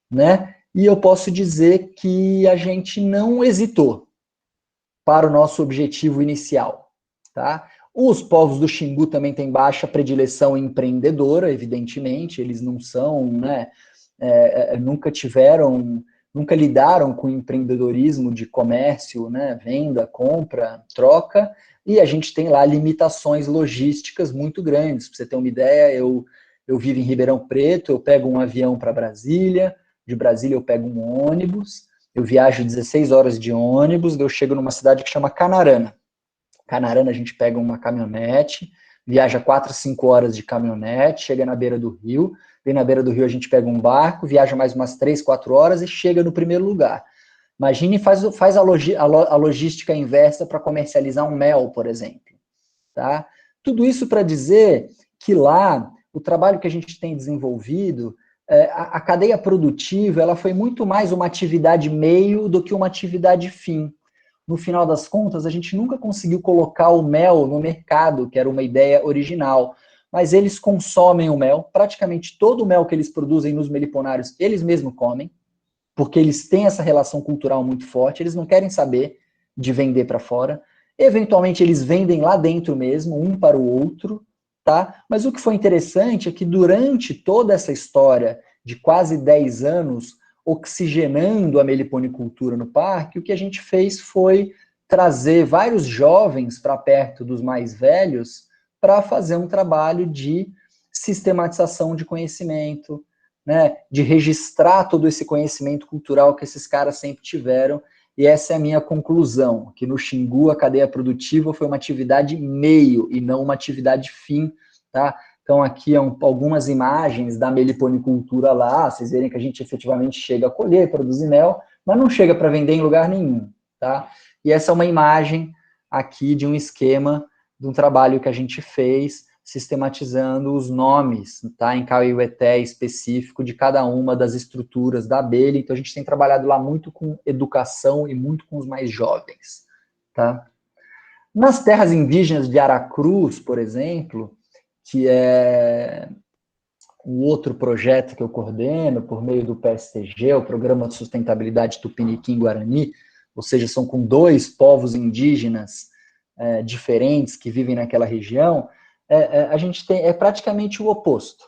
né? E eu posso dizer que a gente não hesitou para o nosso objetivo inicial, tá? Os povos do Xingu também têm baixa predileção empreendedora, evidentemente, eles não são, né, nunca lidaram com empreendedorismo de comércio, né, venda, compra, troca, e a gente tem lá limitações logísticas muito grandes. Para você ter uma ideia, eu vivo em Ribeirão Preto, eu pego um avião para Brasília, de Brasília eu pego um ônibus, eu viajo 16 horas de ônibus, eu chego numa cidade que chama Canarana. Canarana a gente pega uma caminhonete, viaja 4, 5 horas de caminhonete, chega na beira do rio, vem na beira do rio a gente pega um barco, viaja mais umas 3, 4 horas e chega no primeiro lugar. Imagine, faz a logística inversa para comercializar um mel, por exemplo. Tá? Tudo isso para dizer que lá, o trabalho que a gente tem desenvolvido, a cadeia produtiva, ela foi muito mais uma atividade meio do que uma atividade fim. No final das contas, a gente nunca conseguiu colocar o mel no mercado, que era uma ideia original, mas eles consomem o mel, praticamente todo o mel que eles produzem nos meliponários, eles mesmos comem, porque eles têm essa relação cultural muito forte, eles não querem saber de vender para fora. Eventualmente eles vendem lá dentro mesmo, um para o outro, tá? Mas o que foi interessante é que durante toda essa história de quase 10 anos oxigenando a meliponicultura no parque, o que a gente fez foi trazer vários jovens para perto dos mais velhos para fazer um trabalho de sistematização de conhecimento, né, de registrar todo esse conhecimento cultural que esses caras sempre tiveram. E essa é a minha conclusão, que no Xingu a cadeia produtiva foi uma atividade meio e não uma atividade fim, tá? Então, aqui algumas imagens da meliponicultura lá, vocês verem que a gente efetivamente chega a colher, produzir mel, mas não chega para vender em lugar nenhum, tá? E essa é uma imagem aqui de um esquema de um trabalho que a gente fez, sistematizando os nomes, tá, em Kawaiueté específico de cada uma das estruturas da abelha. Então, a gente tem trabalhado lá muito com educação e muito com os mais jovens, tá? Nas terras indígenas de Aracruz, por exemplo, que é o outro projeto que eu coordeno por meio do PSTG, o Programa de Sustentabilidade Tupiniquim-Guarani, ou seja, são com 2 povos indígenas diferentes que vivem naquela região, a gente tem praticamente o oposto.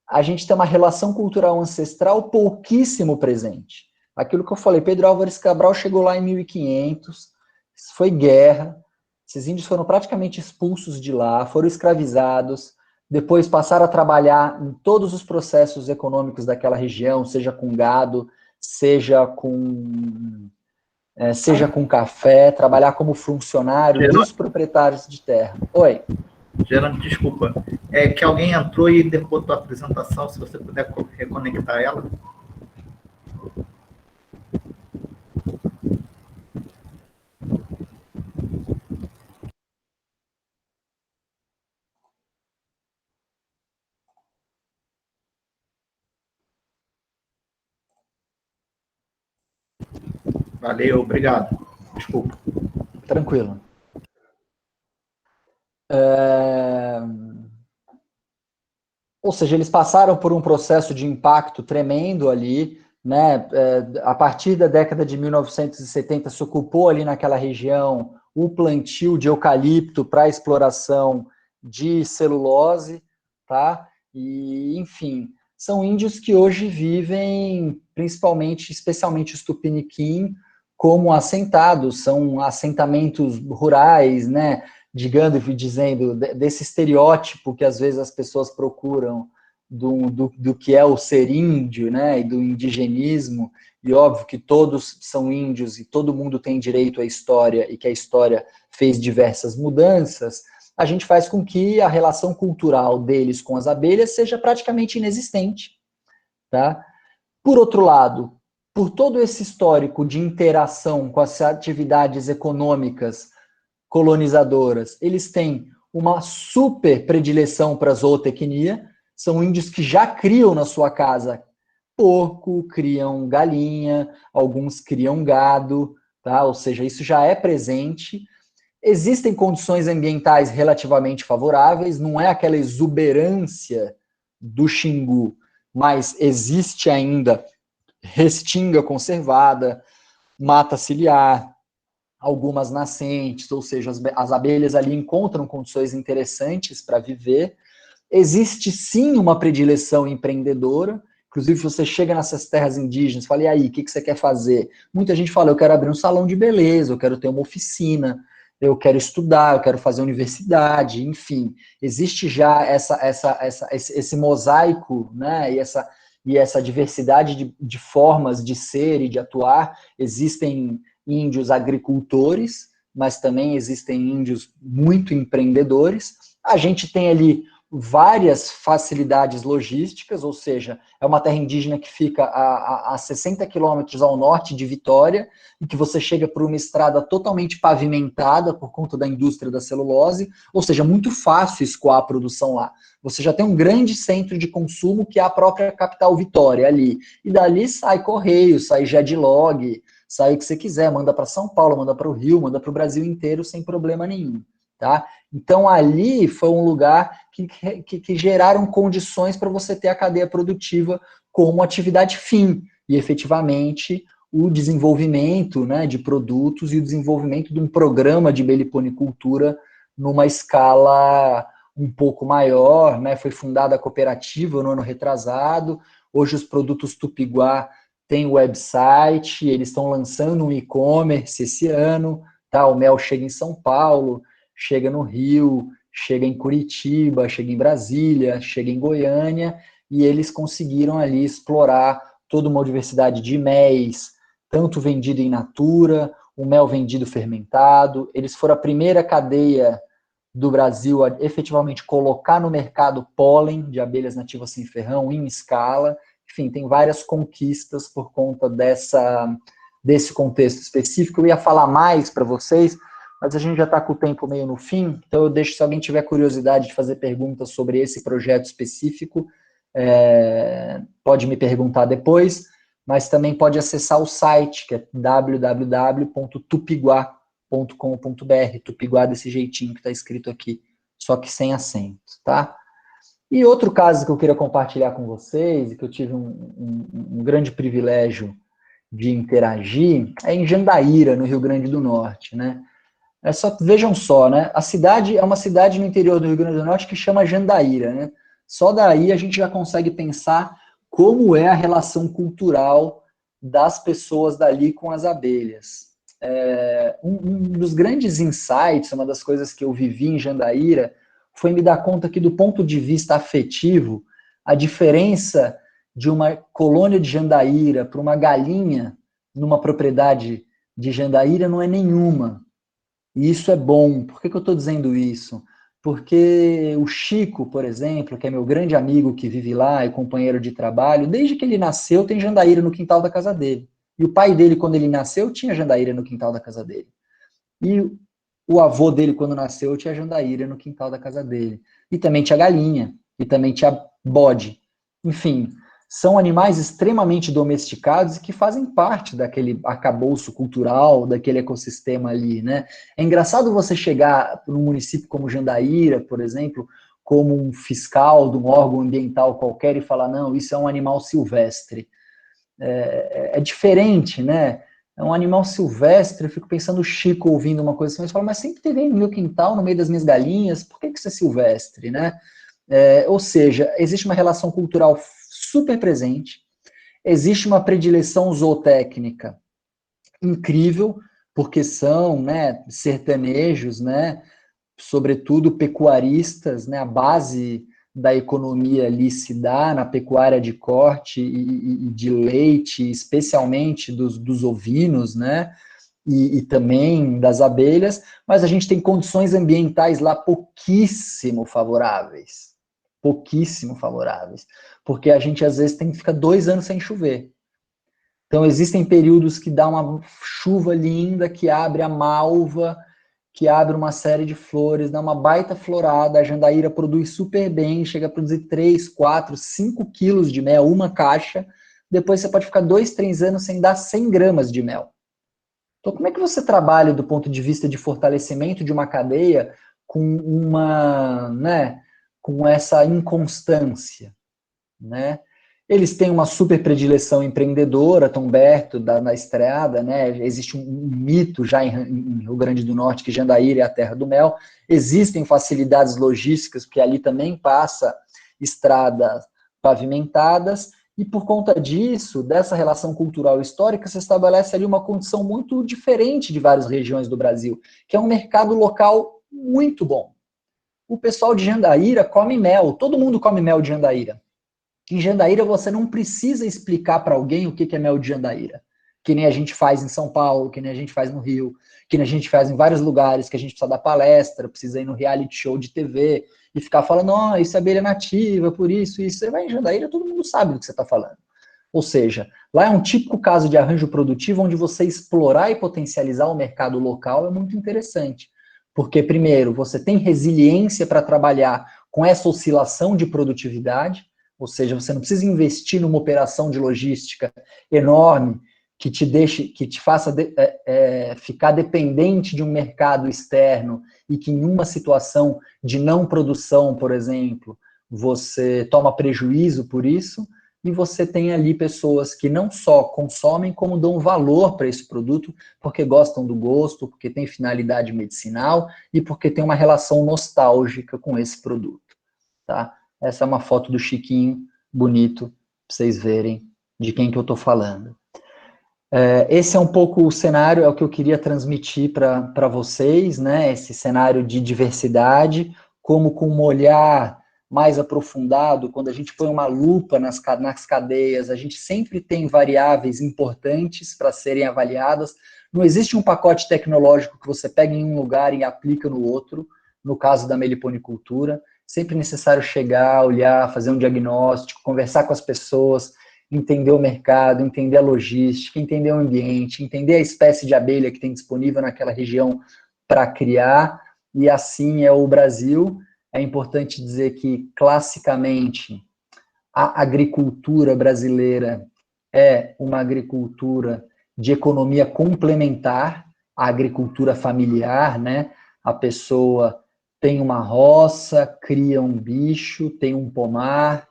A gente tem uma relação cultural ancestral pouquíssimo presente. Aquilo que eu falei, Pedro Álvares Cabral chegou lá em 1500, foi guerra, esses índios foram praticamente expulsos de lá, foram escravizados, depois passaram a trabalhar em todos os processos econômicos daquela região, seja com gado, seja com café, trabalhar como funcionário dos proprietários de terra. Oi. Gerando, desculpa. É que alguém entrou e derrubou a tua apresentação, se você puder reconectar ela. Valeu, obrigado. Desculpa. Tranquilo. Ou seja, eles passaram por um processo de impacto tremendo ali, né? A partir da década de 1970 se ocupou ali naquela região o plantio de eucalipto para exploração de celulose, tá? E, enfim, são índios que hoje vivem, principalmente, especialmente os tupiniquim, como assentados, são assentamentos rurais, né? Dizendo desse estereótipo que às vezes as pessoas procuram do que é o ser índio, né, e do indigenismo, e óbvio que todos são índios e todo mundo tem direito à história e que a história fez diversas mudanças, a gente faz com que a relação cultural deles com as abelhas seja praticamente inexistente, tá? Por outro lado, por todo esse histórico de interação com as atividades econômicas colonizadoras, eles têm uma super predileção para a zootecnia, são índios que já criam na sua casa porco, criam galinha, alguns criam gado, tá? Ou seja, isso já é presente. Existem condições ambientais relativamente favoráveis, não é aquela exuberância do Xingu, mas existe ainda restinga conservada, mata ciliar, algumas nascentes, ou seja, as abelhas ali encontram condições interessantes para viver. Existe sim uma predileção empreendedora, inclusive você chega nessas terras indígenas, fala, e aí, o que você quer fazer? Muita gente fala, eu quero abrir um salão de beleza, eu quero ter uma oficina, eu quero estudar, eu quero fazer universidade, enfim, existe já esse mosaico, né, e essa diversidade de formas de ser e de atuar. Existem índios agricultores, mas também existem índios muito empreendedores. A gente tem ali várias facilidades logísticas, ou seja, é uma terra indígena que fica a 60 quilômetros ao norte de Vitória, e que você chega por uma estrada totalmente pavimentada por conta da indústria da celulose, ou seja, muito fácil escoar a produção lá. Você já tem um grande centro de consumo, que é a própria capital Vitória, ali. E dali sai correio, sai Jedlog, sai o que você quiser, manda para São Paulo, manda para o Rio, manda para o Brasil inteiro sem problema nenhum, tá? Então ali foi um lugar que geraram condições para você ter a cadeia produtiva como atividade fim, e efetivamente o desenvolvimento, né, de produtos e o desenvolvimento de um programa de meliponicultura numa escala um pouco maior, né? Foi fundada a cooperativa no ano retrasado, hoje os produtos Tupiguá tem website, eles estão lançando um e-commerce esse ano, tá? O mel chega em São Paulo, chega no Rio, chega em Curitiba, chega em Brasília, chega em Goiânia, e eles conseguiram ali explorar toda uma diversidade de méis, tanto vendido in natura, o mel vendido fermentado. Eles foram a primeira cadeia do Brasil a efetivamente colocar no mercado pólen de abelhas nativas sem ferrão em escala. Enfim, tem várias conquistas por conta desse contexto específico. Eu ia falar mais para vocês, mas a gente já está com o tempo meio no fim, então eu deixo, se alguém tiver curiosidade de fazer perguntas sobre esse projeto específico, pode me perguntar depois, mas também pode acessar o site, que é www.tupiguá.com.br, Tupiguá desse jeitinho que está escrito aqui, só que sem acento, tá? E outro caso que eu queria compartilhar com vocês, e que eu tive um grande privilégio de interagir, é em Jandaíra, no Rio Grande do Norte, né? Vejam só, né? A cidade é uma cidade no interior do Rio Grande do Norte que chama Jandaíra, né? Só daí a gente já consegue pensar como é a relação cultural das pessoas dali com as abelhas. Um dos grandes insights, uma das coisas que eu vivi em Jandaíra, foi me dar conta que, do ponto de vista afetivo, a diferença de uma colônia de Jandaíra para uma galinha numa propriedade de Jandaíra não é nenhuma. E isso é bom. Por que eu estou dizendo isso? Porque o Chico, por exemplo, que é meu grande amigo que vive lá e companheiro de trabalho, desde que ele nasceu tem Jandaíra no quintal da casa dele. E o pai dele, quando ele nasceu, tinha Jandaíra no quintal da casa dele. E o avô dele, quando nasceu, tinha Jandaíra no quintal da casa dele. E também tinha galinha, e também tinha bode. Enfim, são animais extremamente domesticados e que fazem parte daquele arcabouço cultural, daquele ecossistema ali, né? É engraçado você chegar num município como Jandaíra, por exemplo, como um fiscal de um órgão ambiental qualquer e falar, não, isso é um animal silvestre. É diferente, né? É um animal silvestre. Eu fico pensando o Chico ouvindo uma coisa assim, mas fala, mas sempre teve no meu quintal, no meio das minhas galinhas, por que isso é silvestre, né? Ou seja, existe uma relação cultural super presente, existe uma predileção zootécnica incrível, porque são, né, sertanejos, né, sobretudo pecuaristas, né, a base da economia ali se dá na pecuária de corte e de leite, especialmente dos ovinos, né, e também das abelhas, mas a gente tem condições ambientais lá pouquíssimo favoráveis, porque a gente às vezes tem que ficar 2 anos sem chover. Então existem períodos que dá uma chuva linda, que abre a malva, que abre uma série de flores, dá uma baita florada, a Jandaíra produz super bem, chega a produzir 3, 4, 5 quilos de mel, uma caixa, depois você pode ficar 2, 3 anos sem dar 100 gramas de mel. Então, como é que você trabalha do ponto de vista de fortalecimento de uma cadeia com essa inconstância, né? Eles têm uma super predileção empreendedora, Tom Berto, na Estrada, né? Existe um mito já em Rio Grande do Norte que Jandaíra é a terra do mel. Existem facilidades logísticas, porque ali também passa estradas pavimentadas, e por conta disso, dessa relação cultural histórica, se estabelece ali uma condição muito diferente de várias regiões do Brasil, que é um mercado local muito bom. O pessoal de Jandaíra come mel, todo mundo come mel de Jandaíra. Em Jandaíra você não precisa explicar para alguém o que é mel de Jandaíra, que nem a gente faz em São Paulo, que nem a gente faz no Rio, que nem a gente faz em vários lugares, que a gente precisa dar palestra, precisa ir no reality show de TV e ficar falando, ó, isso é abelha nativa, por isso. Você vai em Jandaíra, todo mundo sabe do que você está falando. Ou seja, lá é um típico caso de arranjo produtivo onde você explorar e potencializar o mercado local é muito interessante. Porque, primeiro, você tem resiliência para trabalhar com essa oscilação de produtividade, ou seja, você não precisa investir numa operação de logística enorme que te faça ficar dependente de um mercado externo e que em uma situação de não produção, por exemplo, você toma prejuízo por isso, e você tem ali pessoas que não só consomem, como dão valor para esse produto, porque gostam do gosto, porque tem finalidade medicinal e porque tem uma relação nostálgica com esse produto, tá? Essa é uma foto do Chiquinho, bonito, para vocês verem de quem que eu estou falando. Esse é um pouco o cenário, é o que eu queria transmitir para vocês, né? Esse cenário de diversidade, como com um olhar mais aprofundado, quando a gente põe uma lupa nas cadeias, a gente sempre tem variáveis importantes para serem avaliadas. Não existe um pacote tecnológico que você pega em um lugar e aplica no outro, no caso da meliponicultura. Sempre necessário chegar, olhar, fazer um diagnóstico, conversar com as pessoas, entender o mercado, entender a logística, entender o ambiente, entender a espécie de abelha que tem disponível naquela região para criar, e assim é o Brasil. É importante dizer que, classicamente, a agricultura brasileira é uma agricultura de economia complementar à agricultura familiar, né? A pessoa tem uma roça, cria um bicho, tem um pomar,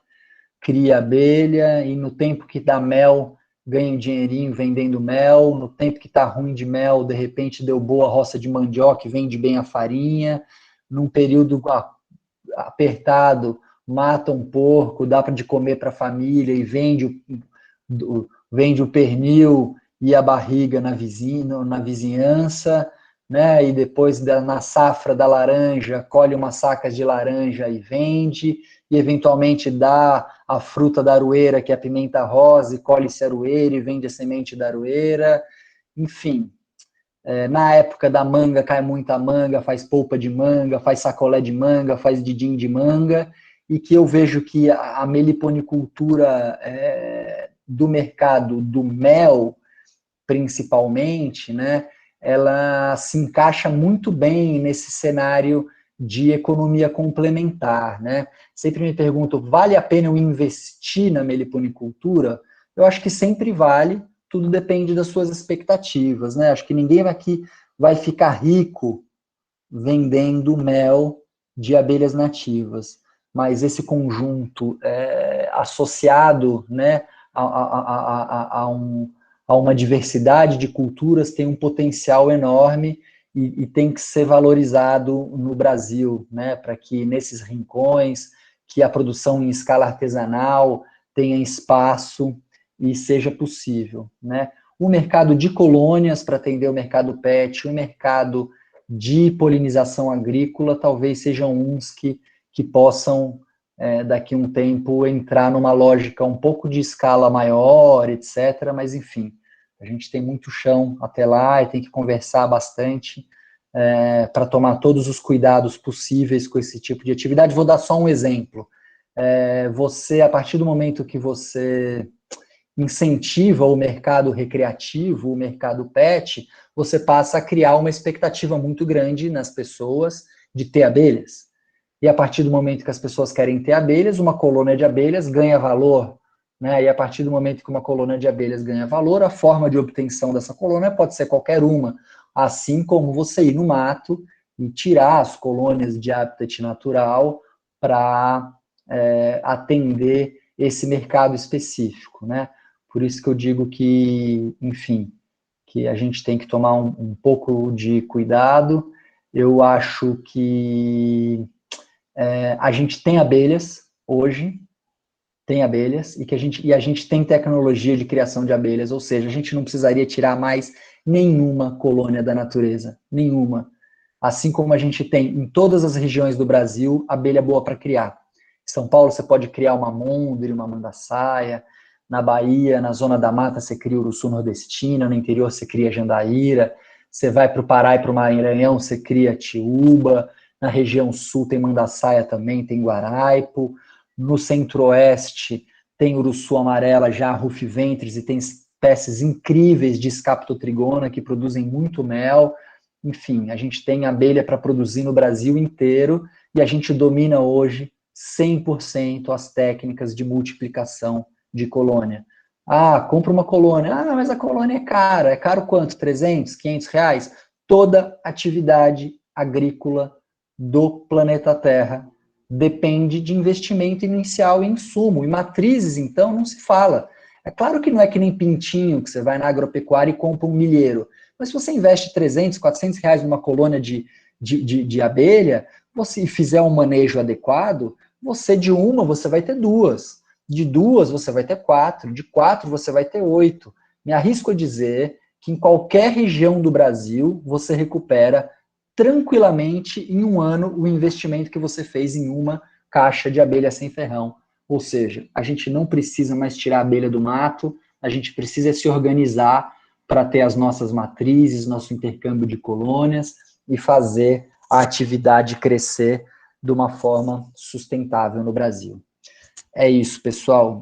cria abelha, e no tempo que dá mel, ganha um dinheirinho vendendo mel, no tempo que está ruim de mel, de repente deu boa roça de mandioca e vende bem a farinha, num período apertado, mata um porco, dá para de comer para a família e vende o pernil e a barriga na vizinhança, né? E depois na safra da laranja, colhe umas sacas de laranja e vende, e eventualmente dá a fruta da aroeira, que é a pimenta rosa, e colhe-se aroeira e vende a semente da aroeira. Enfim, na época da manga, cai muita manga, faz polpa de manga, faz sacolé de manga, faz didim de manga, e que eu vejo que a meliponicultura do mercado do mel, principalmente, né, ela se encaixa muito bem nesse cenário de economia complementar, né? Sempre me pergunto, vale a pena eu investir na meliponicultura? Eu acho que sempre vale, tudo depende das suas expectativas, né? Acho que ninguém aqui vai ficar rico vendendo mel de abelhas nativas, mas esse conjunto associado, né, a uma diversidade de culturas tem um potencial enorme e tem que ser valorizado no Brasil, né, para que nesses rincões, que a produção em escala artesanal tenha espaço e seja possível, né. O mercado de colônias para atender o mercado pet, o mercado de polinização agrícola, talvez sejam uns que possam, daqui a um tempo, entrar numa lógica um pouco de escala maior, etc., mas, enfim, a gente tem muito chão até lá e tem que conversar bastante para tomar todos os cuidados possíveis com esse tipo de atividade. Vou dar só um exemplo. Você, a partir do momento que você incentiva o mercado recreativo, o mercado pet, você passa a criar uma expectativa muito grande nas pessoas de ter abelhas. E a partir do momento que as pessoas querem ter abelhas, uma colônia de abelhas ganha valor, né? E a partir do momento que uma colônia de abelhas ganha valor, a forma de obtenção dessa colônia pode ser qualquer uma, assim como você ir no mato e tirar as colônias de habitat natural para atender esse mercado específico, né? Por isso que eu digo que, enfim, que a gente tem que tomar um pouco de cuidado. Eu acho que a gente tem abelhas hoje, tem abelhas, e a gente tem tecnologia de criação de abelhas, ou seja, a gente não precisaria tirar mais nenhuma colônia da natureza, nenhuma. Assim como a gente tem em todas as regiões do Brasil, abelha boa para criar. Em São Paulo você pode criar uma múndere, uma mandaçaia. Na Bahia, na zona da mata, você cria urussu nordestina, no interior você cria jandaíra, você vai para o Pará e para o Maranhão, você cria tiúba, na região sul tem mandaçaia também, tem guaraipo, no centro-oeste tem urussu amarela, já rufiventres, e tem espécies incríveis de escaptotrigona que produzem muito mel. Enfim, a gente tem abelha para produzir no Brasil inteiro e a gente domina hoje 100% as técnicas de multiplicação de colônia. Ah, compra uma colônia. Ah, mas a colônia é cara. É caro quanto? 300, 500 reais? Toda atividade agrícola do planeta Terra depende de investimento inicial em insumo. E matrizes, então, não se fala. É claro que não é que nem pintinho, que você vai na agropecuária e compra um milheiro. Mas se você investe 300, 400 reais numa colônia de abelha, e fizer um manejo adequado, você vai ter duas. De duas, você vai ter 4. De 4, você vai ter 8. Me arrisco a dizer que em qualquer região do Brasil, você recupera tranquilamente em um ano o investimento que você fez em uma caixa de abelha sem ferrão. Ou seja, a gente não precisa mais tirar a abelha do mato, a gente precisa se organizar para ter as nossas matrizes, nosso intercâmbio de colônias e fazer a atividade crescer de uma forma sustentável no Brasil. É isso, pessoal.